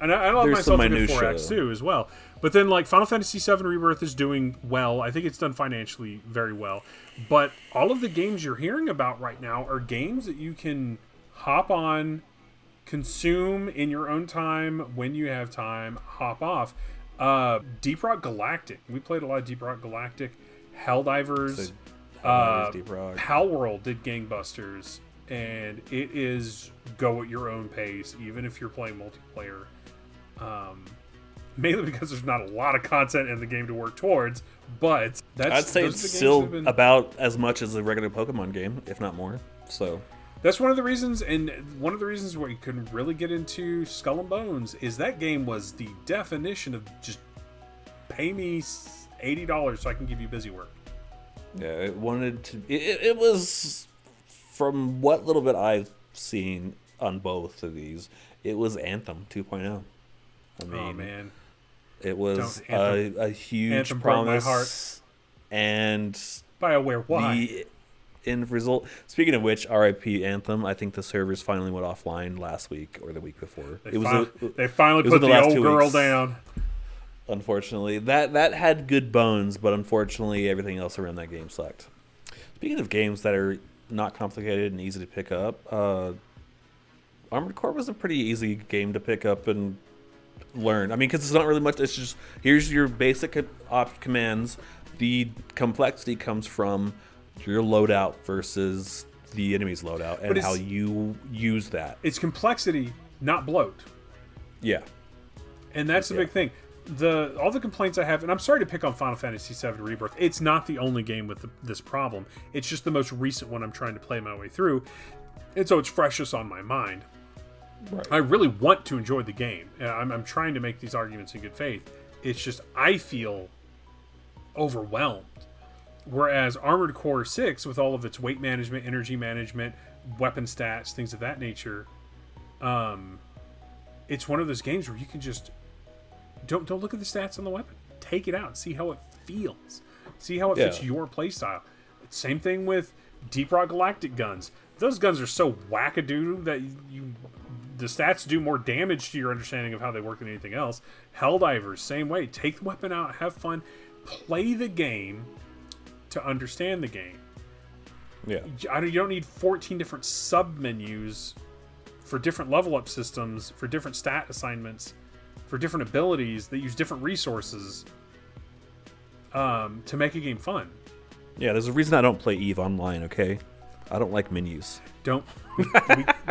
And I love myself a good 4X too, as well. But then, Final Fantasy VII Rebirth is doing well. I think it's done financially very well. But all of the games you're hearing about right now are games that you can hop on, consume in your own time, when you have time, hop off. Deep Rock Galactic. We played a lot of Deep Rock Galactic. Helldivers. Deep Rock. Palworld did gangbusters. And it is go at your own pace, even if you're playing multiplayer. Mainly because there's not a lot of content in the game to work towards, but I'd say it's still about as much as a regular Pokemon game, if not more. So that's one of the reasons, and one of the reasons where you couldn't really get into Skull and Bones is that game was the definition of just pay me $80 so I can give you busy work. Yeah, it wanted to. It was, from what little bit I've seen on both of these, it was Anthem 2.0. I mean, oh man, it was a huge Anthem promise. Broke my heart. And BioWare, why? The end result. Speaking of which, RIP Anthem. I think the servers finally went offline last week or the week before. They finally put the old girl down. Unfortunately, that had good bones, but unfortunately, everything else around that game sucked. Speaking of games that are not complicated and easy to pick up, Armored Core was a pretty easy game to pick up and learn. I mean, because it's not really much. It's just, here's your basic commands. The complexity comes from your loadout versus the enemy's loadout and how you use that. It's complexity, not bloat. Yeah. And that's the big thing. All the complaints I have, and I'm sorry to pick on Final Fantasy VII Rebirth. It's not the only game with this problem. It's just the most recent one I'm trying to play my way through. And so it's freshest on my mind. Right. I really want to enjoy the game. I'm trying to make these arguments in good faith. It's just I feel overwhelmed. Whereas Armored Core 6, with all of its weight management, energy management, weapon stats, things of that nature, it's one of those games where you can just don't look at the stats on the weapon. Take it out. See how it feels. See how it fits your playstyle. Same thing with Deep Rock Galactic guns. Those guns are so wackadoodle that the stats do more damage to your understanding of how they work than anything else. Helldivers, same way. Take the weapon out, have fun, play the game to understand the game. Yeah. You don't need 14 different sub-menus for different level-up systems, for different stat assignments, for different abilities that use different resources to make a game fun. Yeah, there's a reason I don't play EVE Online, okay? I don't like menus.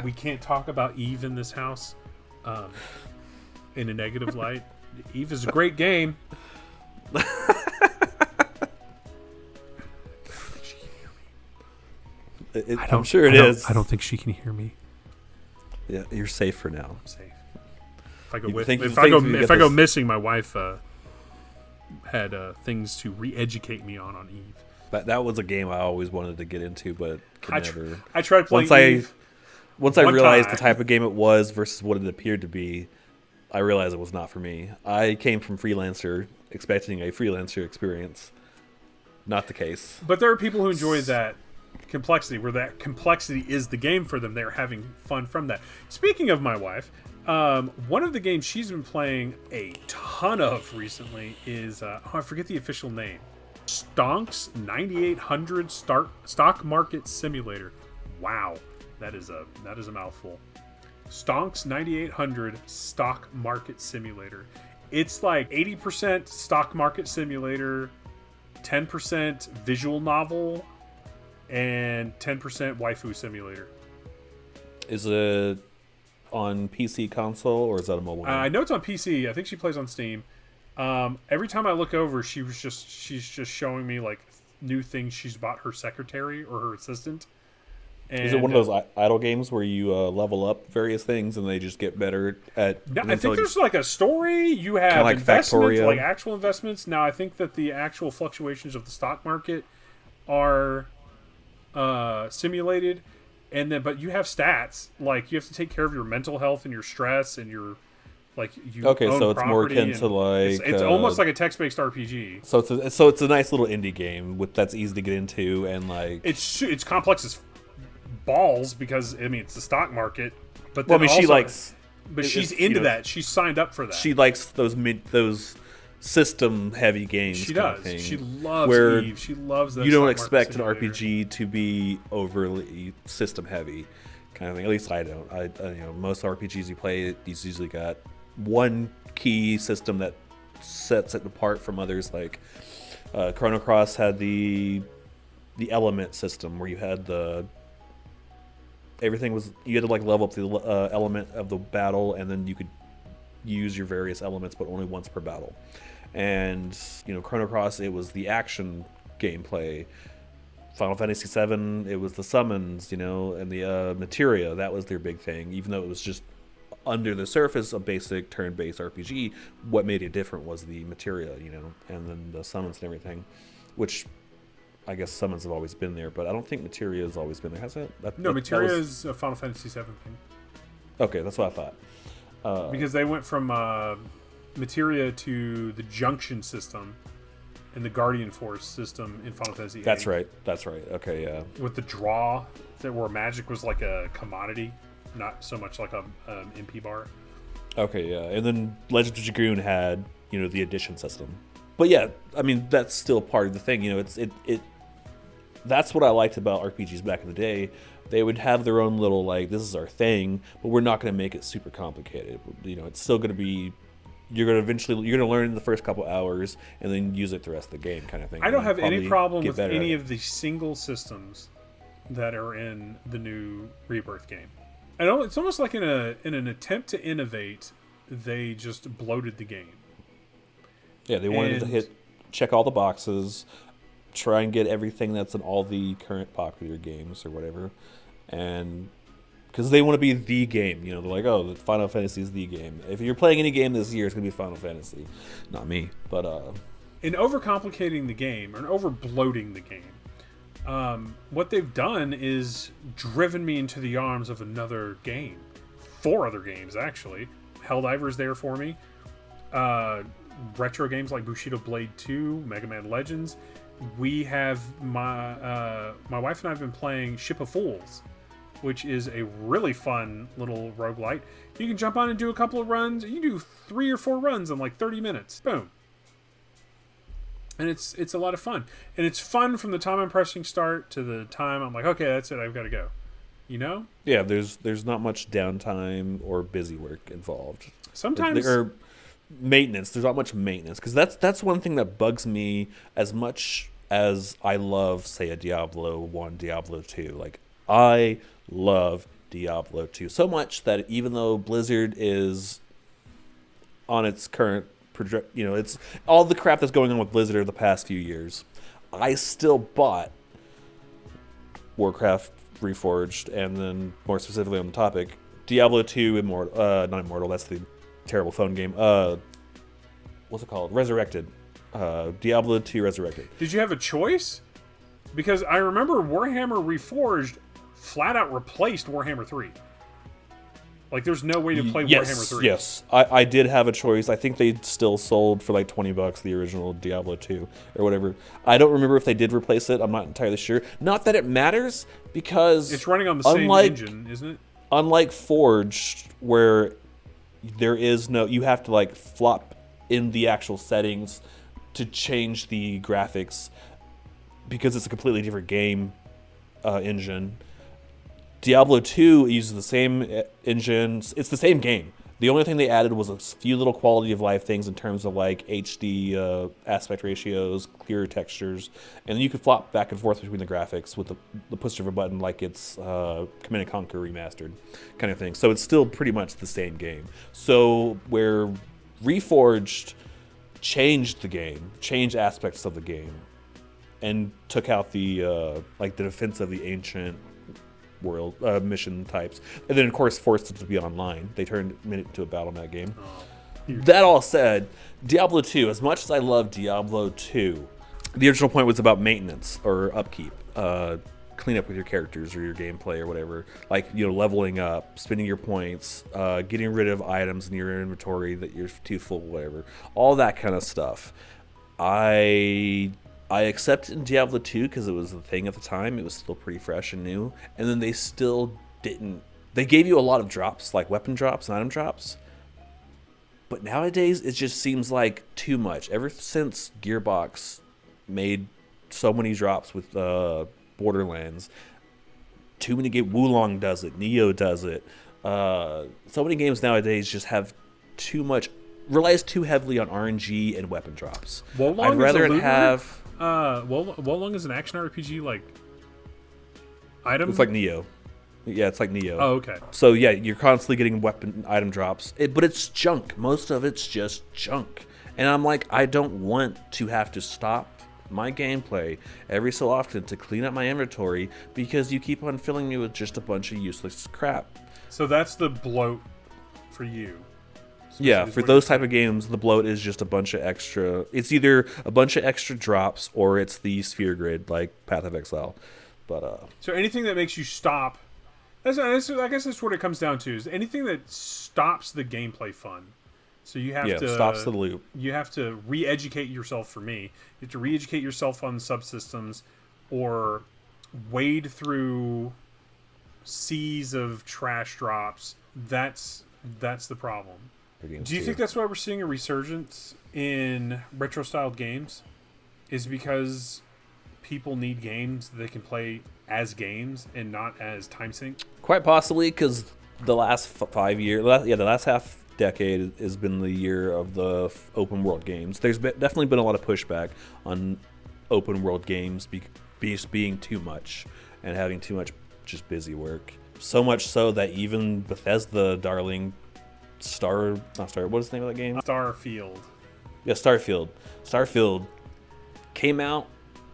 We can't talk about EVE in this house in a negative light. EVE is a great game. I'm sure it is. I don't think she can hear me. Yeah, you're safe for now. I'm safe. If I go missing, my wife had things to re-educate me on EVE. That was a game I always wanted to get into, but never. I tried playing EVE. Once I realized the type of game it was versus what it appeared to be, I realized it was not for me. I came from Freelancer expecting a Freelancer experience. Not the case. But there are people who enjoy that complexity, where that complexity is the game for them. They're having fun from that. Speaking of my wife, One of the games she's been playing a ton of recently is I forget the official name. Stonks 9800 Stock Market Simulator. Wow, that is a mouthful. Stonks 9800 Stock Market Simulator. It's like 80% stock market simulator, 10% visual novel, and 10% waifu simulator. Is it on PC console or is that a mobile game? I know it's on PC. I think she plays on Steam. Every time I look over, she's just showing me like new things she's bought her secretary or her assistant. And, is it one of those idle games where you level up various things and they just get better at? No, I think there's like a story. You have like investments, Factorio. like actual investments. Now I think that the actual fluctuations of the stock market are simulated, and then but you have stats. Like you have to take care of your mental health and your stress and your Okay, own so it's more property, akin to like it's almost like a text-based RPG. So it's a nice little indie game that's easy to get into and like It's complex as balls because I mean it's the stock market, but well, then I mean also, she likes, but she's into that. She's signed up for that. She likes those system heavy games. She kind of does. thing, She loves where Eve. She loves that. you don't stock market expect an simulator. RPG to be overly system heavy, kind of thing. At least I don't. Most RPGs you play, it's usually got one key system that sets it apart from others. Like Chrono Cross had the element system where you had everything was you had to like level up the element of the battle, and then you could use your various elements, but only once per battle. And Chrono Cross, it was the action gameplay. Final Fantasy VII, it was the summons, and the materia. That was their big thing, even though it was just under the surface a basic turn-based RPG. What made it different was the materia, and then the summons and everything, which I guess summons have always been there, but I don't think materia has always been there, has it? No, materia is a Final Fantasy VII thing. Okay, that's what I thought. Because they went from materia to the junction system and the Guardian Force system in Final Fantasy VIII. That's right. Okay, yeah. With the draw, where magic was like a commodity, not so much like a MP bar. Okay, yeah. And then Legend of Dragoon had, the addition system. But yeah, I mean, that's still part of the thing. That's what I liked about RPGs back in the day. They would have their own little, like, this is our thing, but we're not going to make it super complicated. It's still going to be, you're going to learn in the first couple hours and then use it the rest of the game kind of thing. I don't have any problem with any of of the single systems that are in the new Rebirth game. I know it's almost like in an attempt to innovate, they just bloated the game. Yeah, they wanted to check all the boxes, try and get everything that's in all the current popular games or whatever, and because they want to be the game, they're like, oh, the Final Fantasy is the game. If you're playing any game this year, it's gonna be Final Fantasy. Not me, but in overcomplicating the game or over bloating the game, what they've done is driven me into the arms of another game, 4 other games actually. Helldiver's there for me. Retro games like Bushido Blade 2, Mega Man Legends. We have my wife and I have been playing Ship of Fools, which is a really fun little roguelite. You can jump on and do a couple of runs. You do 3 or 4 runs in like 30 minutes. Boom. And it's a lot of fun. And it's fun from the time I'm pressing start to the time I'm like, okay, that's it, I've got to go. Yeah, there's not much downtime or busy work involved. Sometimes maintenance. There's not much maintenance, because that's one thing that bugs me as much as I love, say, a Diablo 1, Diablo 2. Like, I love Diablo 2 so much that even though Blizzard is on its current project, it's all the crap that's going on with Blizzard over the past few years, I still bought Warcraft Reforged, and then more specifically on the topic, Diablo 2 not Immortal, that's the terrible phone game. What's it called? Resurrected. Diablo 2 Resurrected. Did you have a choice? Because I remember Warhammer Reforged flat out replaced Warhammer 3. Like, there's no way to play Warhammer 3. Yes, I did have a choice. I think they still sold for like $20 the original Diablo 2 or whatever. I don't remember if they did replace it. I'm not entirely sure. Not that it matters, because it's running on the same engine, isn't it? Unlike Forged, where there is no. You have to like flop in the actual settings to change the graphics because it's a completely different game engine. Diablo 2 uses the same engine. It's the same game. The only thing they added was a few little quality of life things in terms of like HD aspect ratios, clearer textures, and then you could flop back and forth between the graphics with the push of a button like it's Command & Conquer Remastered kind of thing. So it's still pretty much the same game. So where Reforged changed the game, changed aspects of the game, and took out the like the defense of the ancient world mission types, and then of course forced it to be online. They turned it into a BattleNet game. That all said, Diablo 2, as much as I love Diablo 2, the original point was about maintenance or upkeep, clean up with your characters or your gameplay or whatever, like, you know, leveling up, spending your points, getting rid of items in your inventory that you're too full, whatever, all that kind of stuff. I accepted in Diablo 2 because it was the thing at the time. It was still pretty fresh and new. And then they still didn't. They gave you a lot of drops, like weapon drops and item drops. But nowadays, it just seems like too much. Ever since Gearbox made so many drops with Borderlands, too many games. Wulong does it. Neo does it. So many games nowadays just have too much. Relies too heavily on RNG and weapon drops. I'd rather have. Wolong is an action RPG like item. It's like Neo. Yeah, it's like Neo. Oh, okay. So yeah, you're constantly getting weapon item drops, but it's junk. Most of it's just junk, and I'm like, I don't want to have to stop my gameplay every so often to clean up my inventory because you keep on filling me with just a bunch of useless crap. So that's the bloat for you. Yeah, for those type of games, the bloat is just a bunch of extra. It's either a bunch of extra drops or it's the sphere grid like Path of Exile. But so anything that makes you stop. I guess that's what it comes down to. Is anything that stops the gameplay fun. So you have to stops the loop. You have to re-educate yourself. For me, you have to re-educate yourself on subsystems, or wade through seas of trash drops. That's the problem. Do you think that's why we're seeing a resurgence in retro-styled games? Is because people need games that they can play as games and not as time sink? Quite possibly, because the last 5 years, the last half decade has been the year of the open world games. There's definitely been a lot of pushback on open world games being too much and having too much just busy work. So much so that even Bethesda darling what is the name of that game? Starfield. Yeah, Starfield. Starfield came out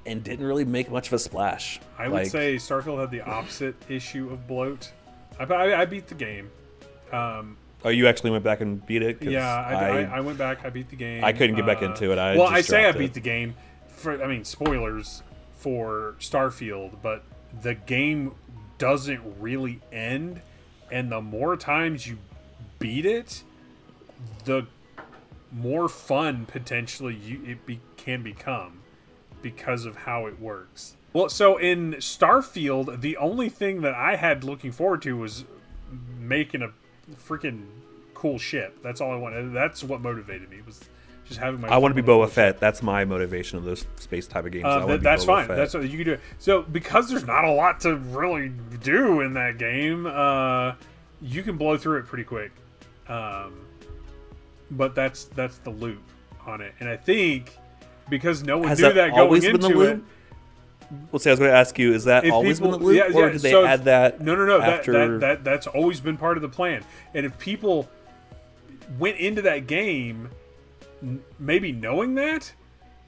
and didn't really make much of a splash. I would say Starfield had the opposite issue of bloat. I beat the game. Oh, you actually went back and beat it? Yeah, I went back. I beat the game. I couldn't get back into it. I beat the game. Spoilers for Starfield, but the game doesn't really end, and the more times you beat it, the more fun potentially can become because of how it works. Well, so in Starfield, the only thing that I had looking forward to was making a freaking cool ship. That's all I wanted. That's what motivated me, was just having my. I want to be Boba Fett. That's my motivation of those space type of games. That's fine. Fett. That's what you can do. So because there's not a lot to really do in that game, you can blow through it pretty quick. But that's the loop on it, and I think because no one knew that going into it. Well, see, I was going to ask you: is that always been the loop, or did they add that? No. After... That's always been part of the plan. And if people went into that game, maybe knowing that,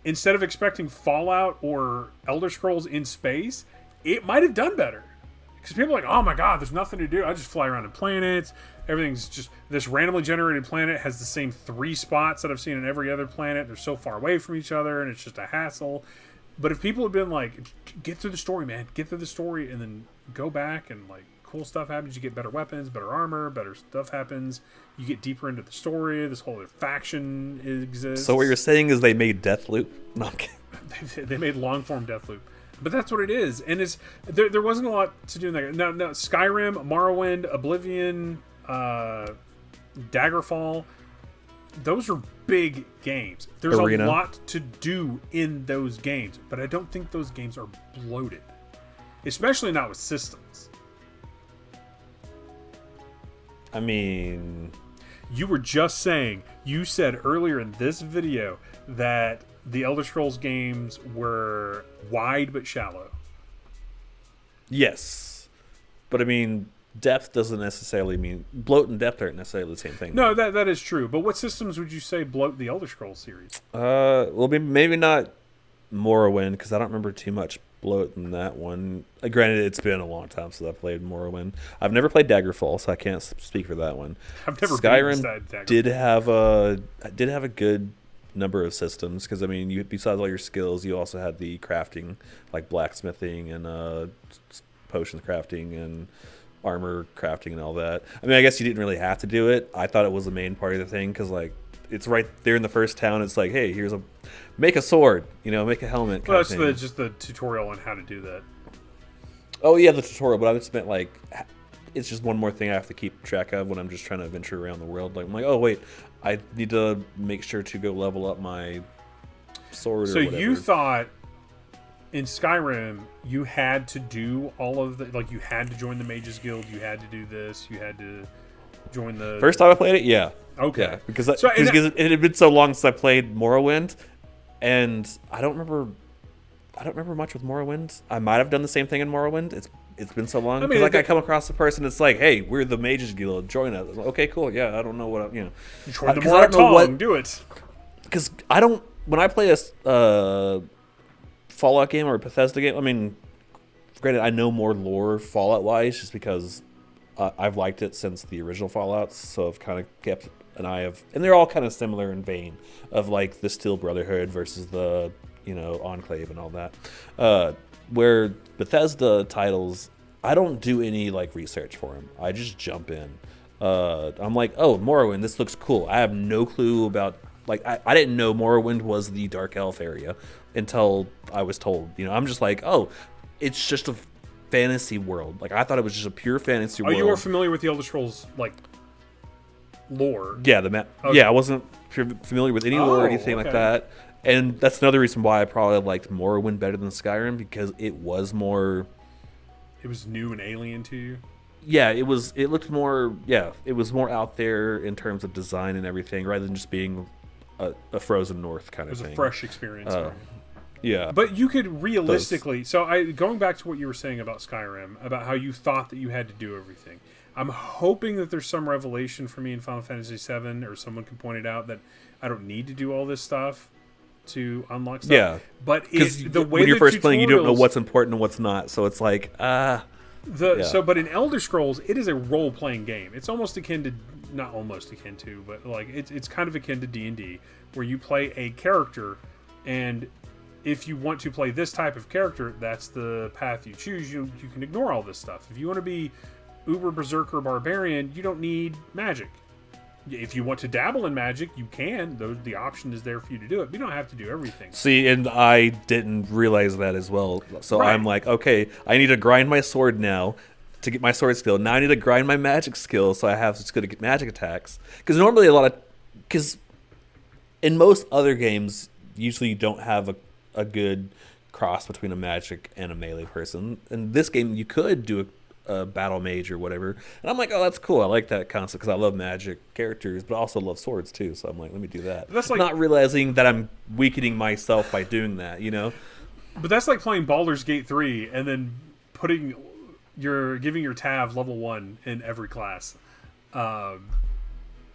instead of expecting Fallout or Elder Scrolls in space, it might have done better. Because people are like, oh my god, there's nothing to do. I just fly around in planets. Everything's just this randomly generated planet has the same 3 spots that I've seen in every other planet. They're so far away from each other, and it's just a hassle. But if people had been like, get through the story, man, get through the story, and then go back and like cool stuff happens. You get better weapons, better armor, better stuff happens. You get deeper into the story. This whole other faction exists. So what you're saying is they made Deathloop? No, I'm kidding. They made long form Deathloop. But that's what it is, and there wasn't a lot to do in that. Now Skyrim, Morrowind, Oblivion, Daggerfall, those are big games. There's Arena. a lot to do in those games, but I don't think those games are bloated, especially not with systems. I mean, You were just saying, you said earlier in this video that the Elder Scrolls games were wide but shallow. yes, but I mean, depth doesn't necessarily mean bloat and depth aren't necessarily the same thing. No, that is true. But what systems would you say bloat the Elder Scrolls series? Well, maybe not Morrowind, because I don't remember too much bloat in that one. Granted, it's been a long time since I played Morrowind. I've never played Daggerfall, so I can't speak for that one. I've never Skyrim beaten Daggerfall. did have a good number of systems, because I mean, you besides all your skills, you also had the crafting, like blacksmithing and potion crafting and armor crafting and all that. I mean, I guess you didn't really have to do it. I thought it was the main part of the thing, because like it's right there in the first town. It's like, hey, make a sword, make a helmet. Well, that's just the tutorial on how to do that. Oh yeah, the tutorial. But I just meant like, it's just one more thing I have to keep track of when I'm just trying to venture around the world. Like I'm like, oh wait, I need to make sure to go level up my sword. So or whatever. you thought in Skyrim you had to do all of the, like you had to join the Mages Guild, you had to do this, you had to join the First time I played it, yeah. Okay. Yeah, because it had been so long since I played Morrowind, and I don't remember much with Morrowind. I might have done the same thing in Morrowind. It's been so long. I mean, Because I come across a person that's like, hey, we're the Mages Guild, join us. Like, okay, cool. Yeah, I don't know what you join the 'cause I don't know Moratong, do it. Because when I play a Fallout game or a Bethesda game, I mean, granted, I know more lore Fallout wise, just because I've liked it since the original Fallouts, so I've kind of kept an eye of, and they're all kind of similar in vein of like the Steel Brotherhood versus the Enclave and all that. Where Bethesda titles, I don't do any like research for them. I just jump in. I'm like, oh, Morrowind, this looks cool. I have no clue about, like, I didn't know Morrowind was the Dark Elf area until I was told. I'm just like, oh, it's just a fantasy world. Like, I thought it was just a pure fantasy world. You were familiar with the Elder Scrolls like lore? Yeah, Okay. Yeah, I wasn't familiar with any lore or anything like that. And that's another reason why I probably liked Morrowind better than Skyrim, because it was more... It was new and alien to you? Yeah, it looked more... Yeah, it was more out there in terms of design and everything, rather than just being a Frozen North kind of thing. It was a fresh experience. Yeah. But you could realistically... going back to what you were saying about Skyrim, about how you thought that you had to do everything. I'm hoping that there's some revelation for me in Final Fantasy VII, or someone can point it out, that I don't need to do all this stuff to unlock stuff. Yeah, but because the way when you're the first playing, you don't know tutorials- what's important and what's not. So it's like, yeah. But in Elder Scrolls, it is a role-playing game. It's almost akin to, not almost akin to, but like it's kind of akin to D&D, where you play a character, and if you want to play this type of character, that's the path you choose. You can ignore all this stuff. If you want to be Uber Berserker Barbarian, you don't need magic. If you want to dabble in magic, you can. The option is there for you to do it. But you don't have to do everything. See, and I didn't realize that as well. So Right. I'm like, okay, I need to grind my sword now to get my sword skill. Now I need to grind my magic skill so I have to get magic attacks. Because normally because in most other games, usually you don't have a good cross between a magic and a melee person. In this game, you could do a battle mage or whatever, and I'm like, oh, that's cool. I like that concept because I love magic characters, but I also love swords too. So I'm like, let me do that. That's like, not realizing that I'm weakening myself by doing that, But that's like playing Baldur's Gate 3 and then giving your Tav level 1 in every class. Yeah,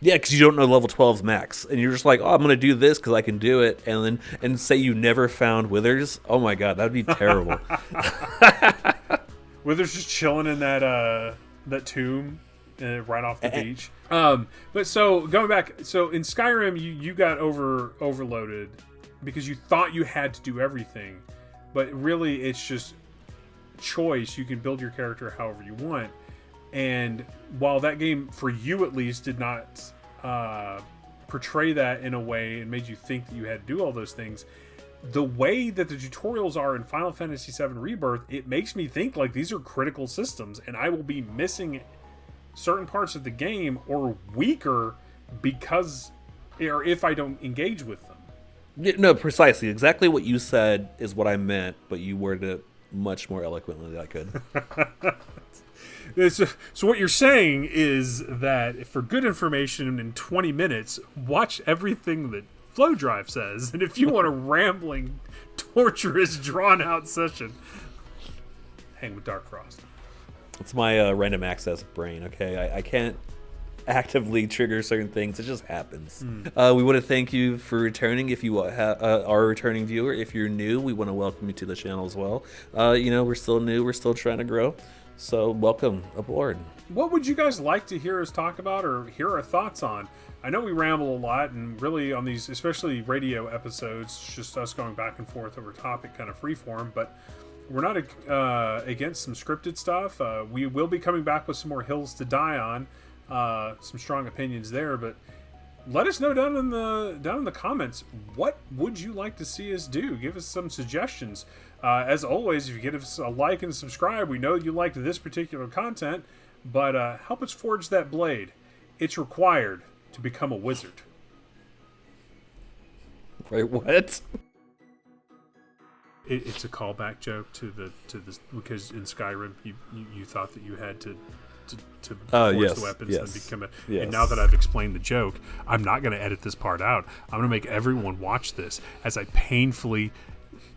because you don't know level 12's max, and you're just like, oh, I'm gonna do this because I can do it, and say you never found Withers. Oh my god, that'd be terrible. Withers just chilling in that tomb right off the beach. But so going back, so in Skyrim you got overloaded because you thought you had to do everything, but really it's just choice. You can build your character however you want, and while that game, for you at least, did not portray that in a way and made you think that you had to do all those things, the way that the tutorials are in Final Fantasy VII Rebirth, it makes me think like these are critical systems, and I will be missing certain parts of the game are weaker because, or if I don't engage with them. Yeah, no, precisely. Exactly what you said is what I meant, but you worded it much more eloquently than I could. So what you're saying is that for good information in 20 minutes, watch everything that Flow Drive says, and if you want a rambling, torturous, drawn-out session, hang with Dark Frost. It's my random access brain, okay? I can't actively trigger certain things. It just happens. We want to thank you for returning. If you are a returning viewer, if you're new, we want to welcome you to the channel as well. We're still new. We're still trying to grow. So welcome aboard. What would you guys like to hear us talk about or hear our thoughts on? I know we ramble a lot, and really on these, especially radio episodes, it's just us going back and forth over topic, kind of freeform, but we're not against some scripted stuff. We will be coming back with some more hills to die on, some strong opinions there, but let us know down in the comments, what would you like to see us do? Give us some suggestions. As always, if you give us a like and subscribe, we know you liked this particular content, but help us forge that blade. It's required to become a wizard. Wait, what? It's a callback joke to the because in Skyrim you thought that you had to force the weapons and become a. Yes. And now that I've explained the joke, I'm not going to edit this part out. I'm going to make everyone watch this as I painfully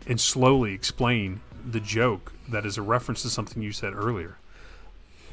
and slowly explain the joke that is a reference to something you said earlier.